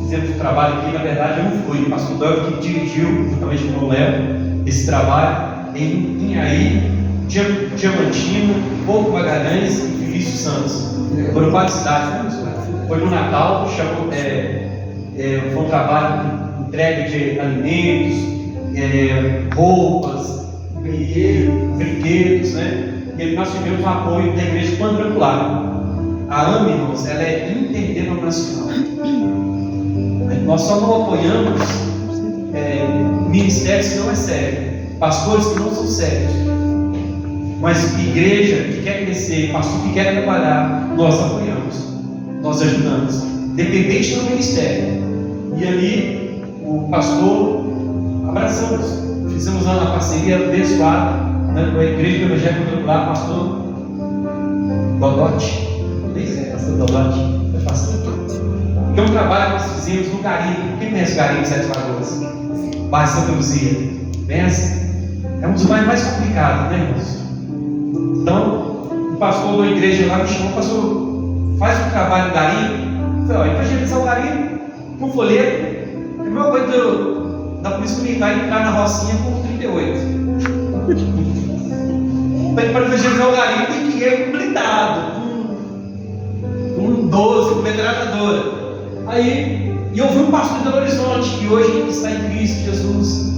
fizemos um trabalho aqui, na verdade eu não fui, o pastor Dório que dirigiu, juntamente com o Léo, esse trabalho em Inhaí, Diamantina, Porto Magalhães e Vinícius Santos. Foram 4 cidades, né, pessoal? Foi no Natal, foi um trabalho de entrega de alimentos, roupas, brinquedos, né? E nós tivemos o apoio da igreja quadrangular. A AME, irmãos, ela é interdenominacional. Nós só não apoiamos ministérios que não é sério, pastores que não são sérios. Mas igreja que quer crescer, pastor que quer trabalhar, nós apoiamos, nós ajudamos, dependente do ministério. E ali, o pastor, abraçamos, fizemos lá na parceria abençoada, né, com a igreja do Evangelho Quadrangular, pastor Dodote. Pastor Dodote, vai passar. Que é um trabalho que nós fizemos no Garimpo. Quem conhece o Garimpo, Sete Lagoas? Bairro Santa Luzia. Conhece? É um dos mais complicados, né, irmãos? Então, o pastor da igreja lá me chamou: pastor, faz um trabalho no Garimpo. Eu falei: evangelizar o Garimpo, com folheto. mesma coisa da polícia militar entrar na Rocinha com 38. Para evangelizar o garimpo tem que ir blindado, com 12, com metralhadora. Aí, e eu vi um pastor de Belo Horizonte, que hoje está em Cristo Jesus.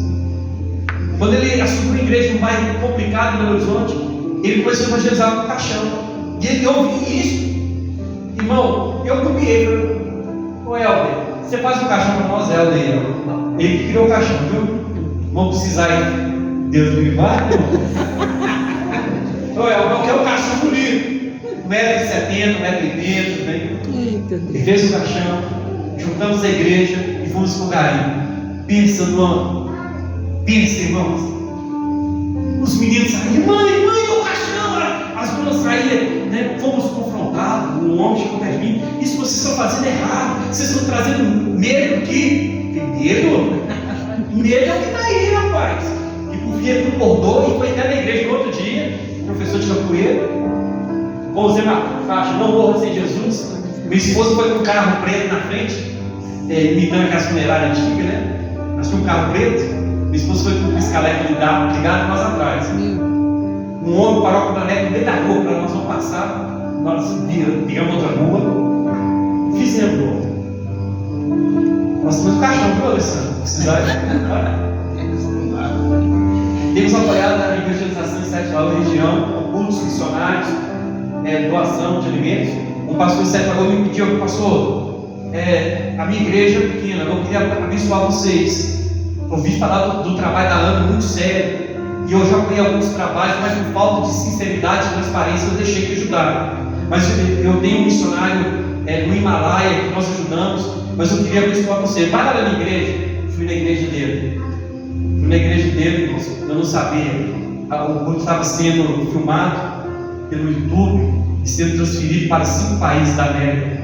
Quando ele assumiu a igreja num bairro complicado em Belo Horizonte, ele começou a evangelizar com caixão. E ele ouviu isso. Irmão, eu copiei. Ô Helder, você faz um caixão para nós, Helder. Ele que criou o caixão, viu? Vamos precisar aí. Deus me livrar, né? Ô Helder, eu quero um caixão bonito. 1,70 m, 1,80 m, né? Ele fez o caixão, juntamos a igreja e fomos para o garimpo. Pensa, irmãos. Os meninos saíam, mãe, o caixão, as duas saíam, né? Fomos confrontados, um homem chegou perto de mim, isso vocês estão fazendo errado, vocês estão trazendo medo aqui. Medo? Medo é o que está aí, rapaz. E por fim ele concordou e foi até na igreja no outro dia, professor de capoeira, vou dizer uma faixa, não morra sem Jesus. Minha esposa foi com um carro preto na frente, imitando aquelas funerárias antigas, né? Nós tínhamos um carro preto. Minha esposa foi com o piscalete ligado nós atrás. Um homem parou com a caminhonete no meio da rua para nós não passar. Nós viramos outra rua. Fizemos. Nós temos um caixão, viu, Alessandro? Precisar. Temos apoiado a evangelização em 7 Lagoas região, cultos missionários, doação de alimentos. Um pastor de 7 Lagoas me pediu, pastor, a minha igreja é pequena, eu queria abençoar vocês. Ouvi falar do trabalho da Ana muito sério, e eu já apoiei alguns trabalhos, mas por falta de sinceridade e transparência eu deixei de ajudar. Mas eu tenho um missionário no Himalaia que nós ajudamos, mas eu queria abençoar você. Vai lá na minha igreja. Fui na igreja dele, eu não sabia. O culto estava sendo filmado pelo YouTube e sendo transferido para 5 países da América.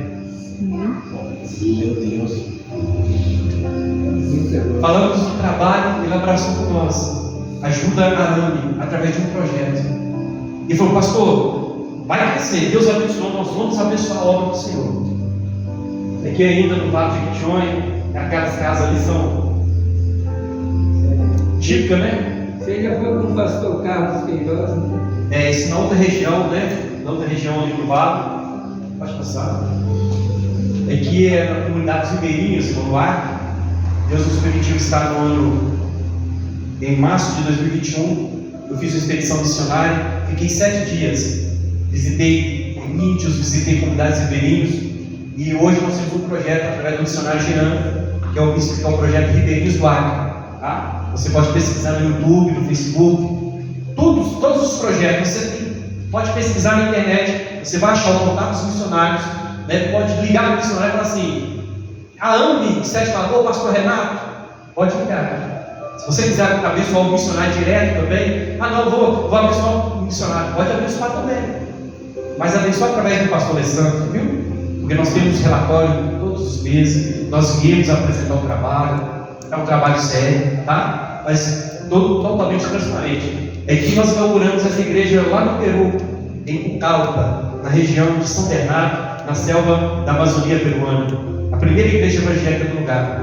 Meu Deus. Falamos do trabalho, ele abraçou por nós. Ajuda a AME através de um projeto. E falou, pastor, vai crescer, Deus abençoou, nós vamos abençoar a obra do Senhor. Aqui ainda no Vale de Quichonha, aquelas casas ali são típicas, né? Você já foi com o pastor Carlos Queiroz, né? Isso na outra região, né? Na outra região ali do Vale. Pode passar. Aqui é na comunidade dos Ribeirinhos, no Acre. Deus nos permitiu estar no ano, em março de 2021, eu fiz uma expedição missionária, fiquei 7 dias, visitei índios, visitei comunidades ribeirinhos, e hoje nós temos um projeto através do missionário Jean, que é o projeto Ribeirinhos do Acre, tá? Você pode pesquisar no YouTube, no Facebook, todos os projetos, você pode pesquisar na internet, você vai achar o contato dos missionários, né? Pode ligar para o missionário e falar assim, a AME de 7 Lagoas, pastor Renato, pode ligar. Se você quiser abençoar o missionário direto também, não, vou abençoar o missionário, pode abençoar também. Mas abençoar através do pastor Alessandro, viu? Porque nós temos relatório todos os meses, nós viemos apresentar o trabalho, é um trabalho sério, tá? Mas totalmente transparente. Aqui nós inauguramos essa igreja lá no Peru, em Pucallpa, na região de São Bernardo, na selva da Amazônia peruana. A primeira igreja evangélica do lugar.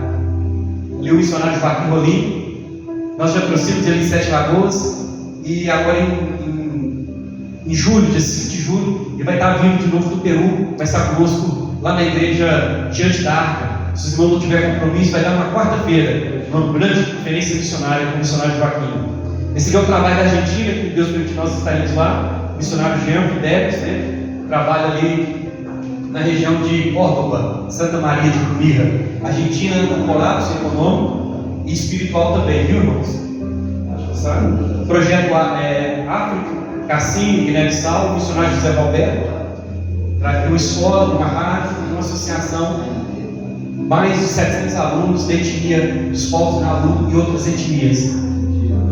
E o missionário Joaquim Rolim, nós já trouxemos ele em 7 Lagoas, e agora em julho, dia 5 de julho, ele vai estar vindo de novo do Peru, vai estar conosco lá na igreja Diante da Arca. Se os irmãos não tiverem compromisso, vai dar uma quarta-feira, uma grande conferência missionária com o missionário Joaquim. Esse aqui é o trabalho da Argentina, que Deus permitiu nós estaremos lá. O missionário Jean Fidelis, né? Trabalha ali na região de Córdoba, Santa Maria de Cumirra. Argentina no colapso econômico e espiritual também, viu, irmãos? Acho que sabe. Projeto África, Cassino, Guiné-Bissau, o missionário José Valberto. Traz uma escola, uma rádio, uma associação, mais de 700 alunos da etnia dos povos Nalu e outras etnias.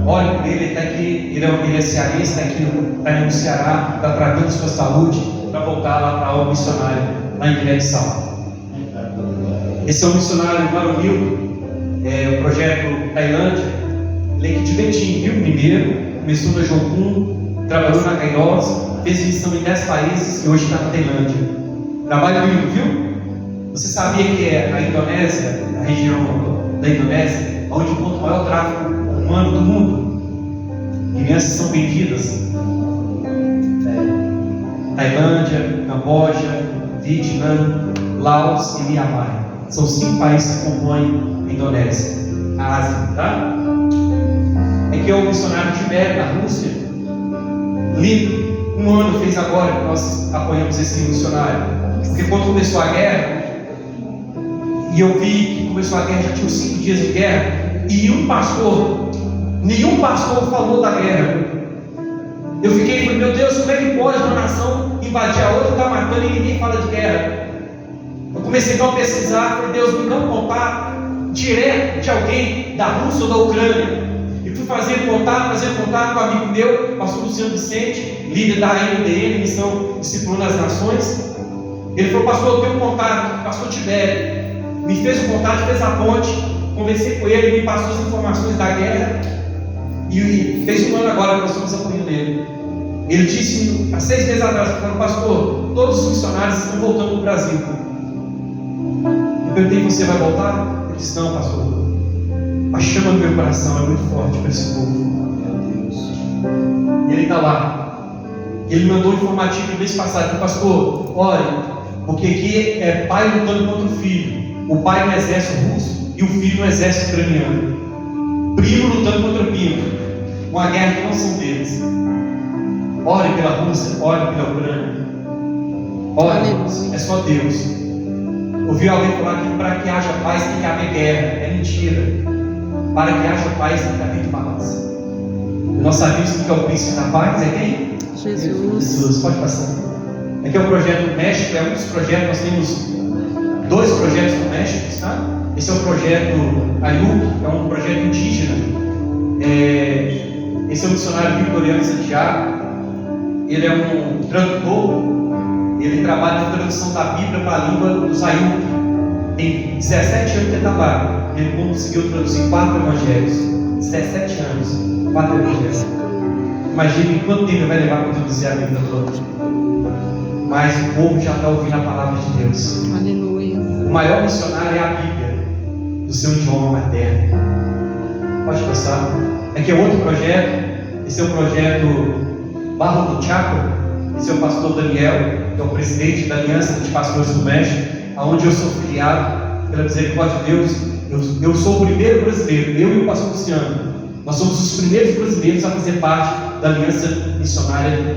Olha por ele, está aqui, ele é cearense, está aqui no Ceará, está tratando sua saúde para voltar lá para a obra missionária, lá em Guiné-Bissau. Esse é o missionário Marumil, o projeto Tailândia, ele é aqui de Betim, Rio Mineiro, começou na Jocum, trabalhou na Kairos, fez missão em 10 países e hoje está na Tailândia. Trabalho lindo, viu? Você sabia que a Indonésia, a região da Indonésia, onde encontra o maior tráfico humano do mundo. Crianças são vendidas. Tailândia, Camboja, Vietnã, Laos e Myanmar. São 5 países que compõem a Indonésia, a Ásia, tá? É que é o missionário Tibério, na Rússia, lindo. 1 ano fez agora que nós apoiamos esse missionário. Porque quando começou a guerra, e eu vi que começou a guerra, já tinha 5 dias de guerra, e nenhum pastor falou da guerra. Eu fiquei, meu Deus, como é que pode uma nação invadir a outra, está matando e ninguém fala de guerra? Eu comecei então a pesquisar, falei, Deus, me dá um contato direto de alguém da Rússia ou da Ucrânia. E fui fazendo contato com um amigo meu, pastor Luciano Vicente, líder da MDN, Missão Discipulando as Nações. Ele falou, pastor, eu tenho um contato, pastor Tibério. Me fez o contato, fez a ponte, conversei com ele, me passou as informações da guerra. E fez 1 ano agora que nós estamos apoiando ele. Ele disse, há 6 meses atrás, falando, pastor, todos os missionários estão voltando para o Brasil. Eu perguntei, você vai voltar? Ele disse, não, pastor. A chama do meu coração é muito forte para esse povo. E ele está lá. Ele mandou um informativo no mês passado, pastor, ore, porque aqui é pai lutando contra o filho. O pai no exército russo e o filho no exército ucraniano. Primo lutando contra primo. Uma guerra que não são deles. Ore pela Rússia, ore pela Ucrânia. Ore, é só Deus. Ouvi alguém falar que para que haja paz tem que haver guerra. É mentira. Para que haja paz tem que haver paz. Nós sabemos que é o príncipe da paz, é quem? Jesus. Pode passar. Aqui é o projeto do México, é um dos projetos, nós temos 2 projetos no México, tá? Esse é o projeto Ayuk, é um projeto indígena. Esse é o missionário Victoriano Santiago. Ele é um tradutor. Ele trabalha na tradução da Bíblia para a língua dos Ayuk. Tem 17 anos que ele está lá. Ele conseguiu traduzir 4 evangelhos. 17 anos, 4 evangelhos. Imagine quanto tempo vai levar para traduzir a Bíblia toda. Mas o povo já está ouvindo a palavra de Deus. Aleluia. O maior missionário é a Bíblia, do seu idioma materno. Pode passar. Aqui é outro projeto. Esse é o projeto Barro do Chaco. Esse é o pastor Daniel, que é o presidente da Aliança de Pastores do México, onde eu sou filiado pela misericórdia de Deus. Eu sou o primeiro brasileiro, eu e o pastor Luciano. Nós somos os primeiros brasileiros a fazer parte da Aliança Missionária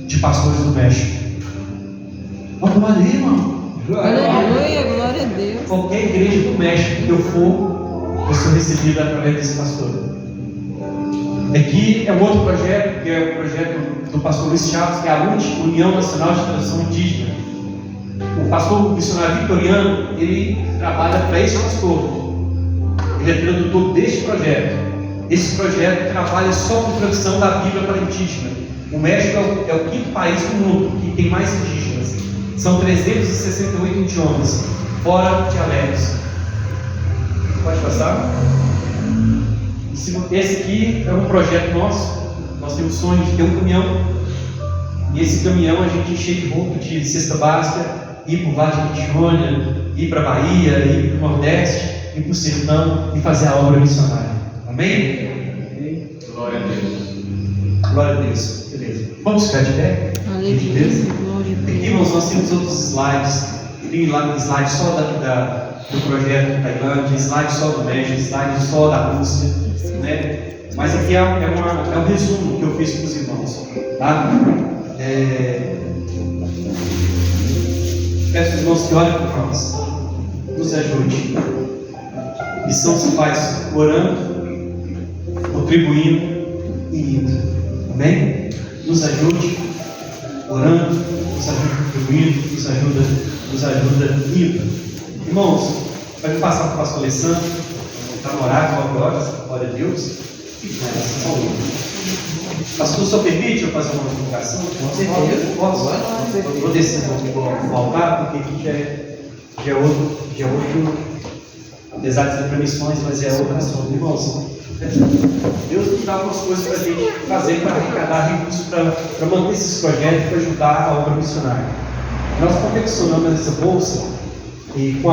de Pastores do México. Vamos lá, irmão. Aleluia, glória a Deus. Qualquer igreja do México que eu for, eu sou recebido através desse pastor. Aqui é um outro projeto, que é o projeto do pastor Luiz Chaves, que é a UNT, União Nacional de Tradução Indígena. O pastor missionário Victoriano, ele trabalha para esse pastor. Ele é tradutor deste projeto. Esse projeto trabalha só com tradução da Bíblia para indígena. O México é o 5º país do mundo que tem mais indígenas. São 368 idiomas, fora dialetos. Pode passar? Esse aqui é um projeto nosso. Nós temos o sonho de ter um caminhão. E esse caminhão a gente enche de roupa de cesta básica, ir para o Vale de Jequitinhonha, ir para a Bahia, ir para o Nordeste, ir para o Sertão e fazer a obra missionária. Amém? Glória a Deus. Glória a Deus. Beleza. Vamos ficar de pé? Aleluia. Beleza? Glória a Deus. Aqui, irmãos, nós temos outros slides. Tem lá slides só do projeto Tailândia, slides só do México, slides só da Rússia, né? Mas aqui é um resumo que eu fiz para os irmãos, tá? Peço aos irmãos que olhem por nós, nos ajude. Missão se faz orando, contribuindo e indo. Amém? Nos ajude orando, nos ajude contribuindo, nos ajuda indo. Irmãos, vai me passar para o pastor Alessandro, para orar 9 horas, glória a Deus. Pastor, só permite eu fazer uma divulgação? Com certeza. Posso? Vou descer no altar, porque aqui já é outro, apesar de ser para missões, mas é outra assunto. Irmãos, Deus nos dá algumas coisas para a gente fazer para arrecadar recursos para manter esses projetos, para ajudar a obra missionária. Nós confeccionamos essa bolsa e com a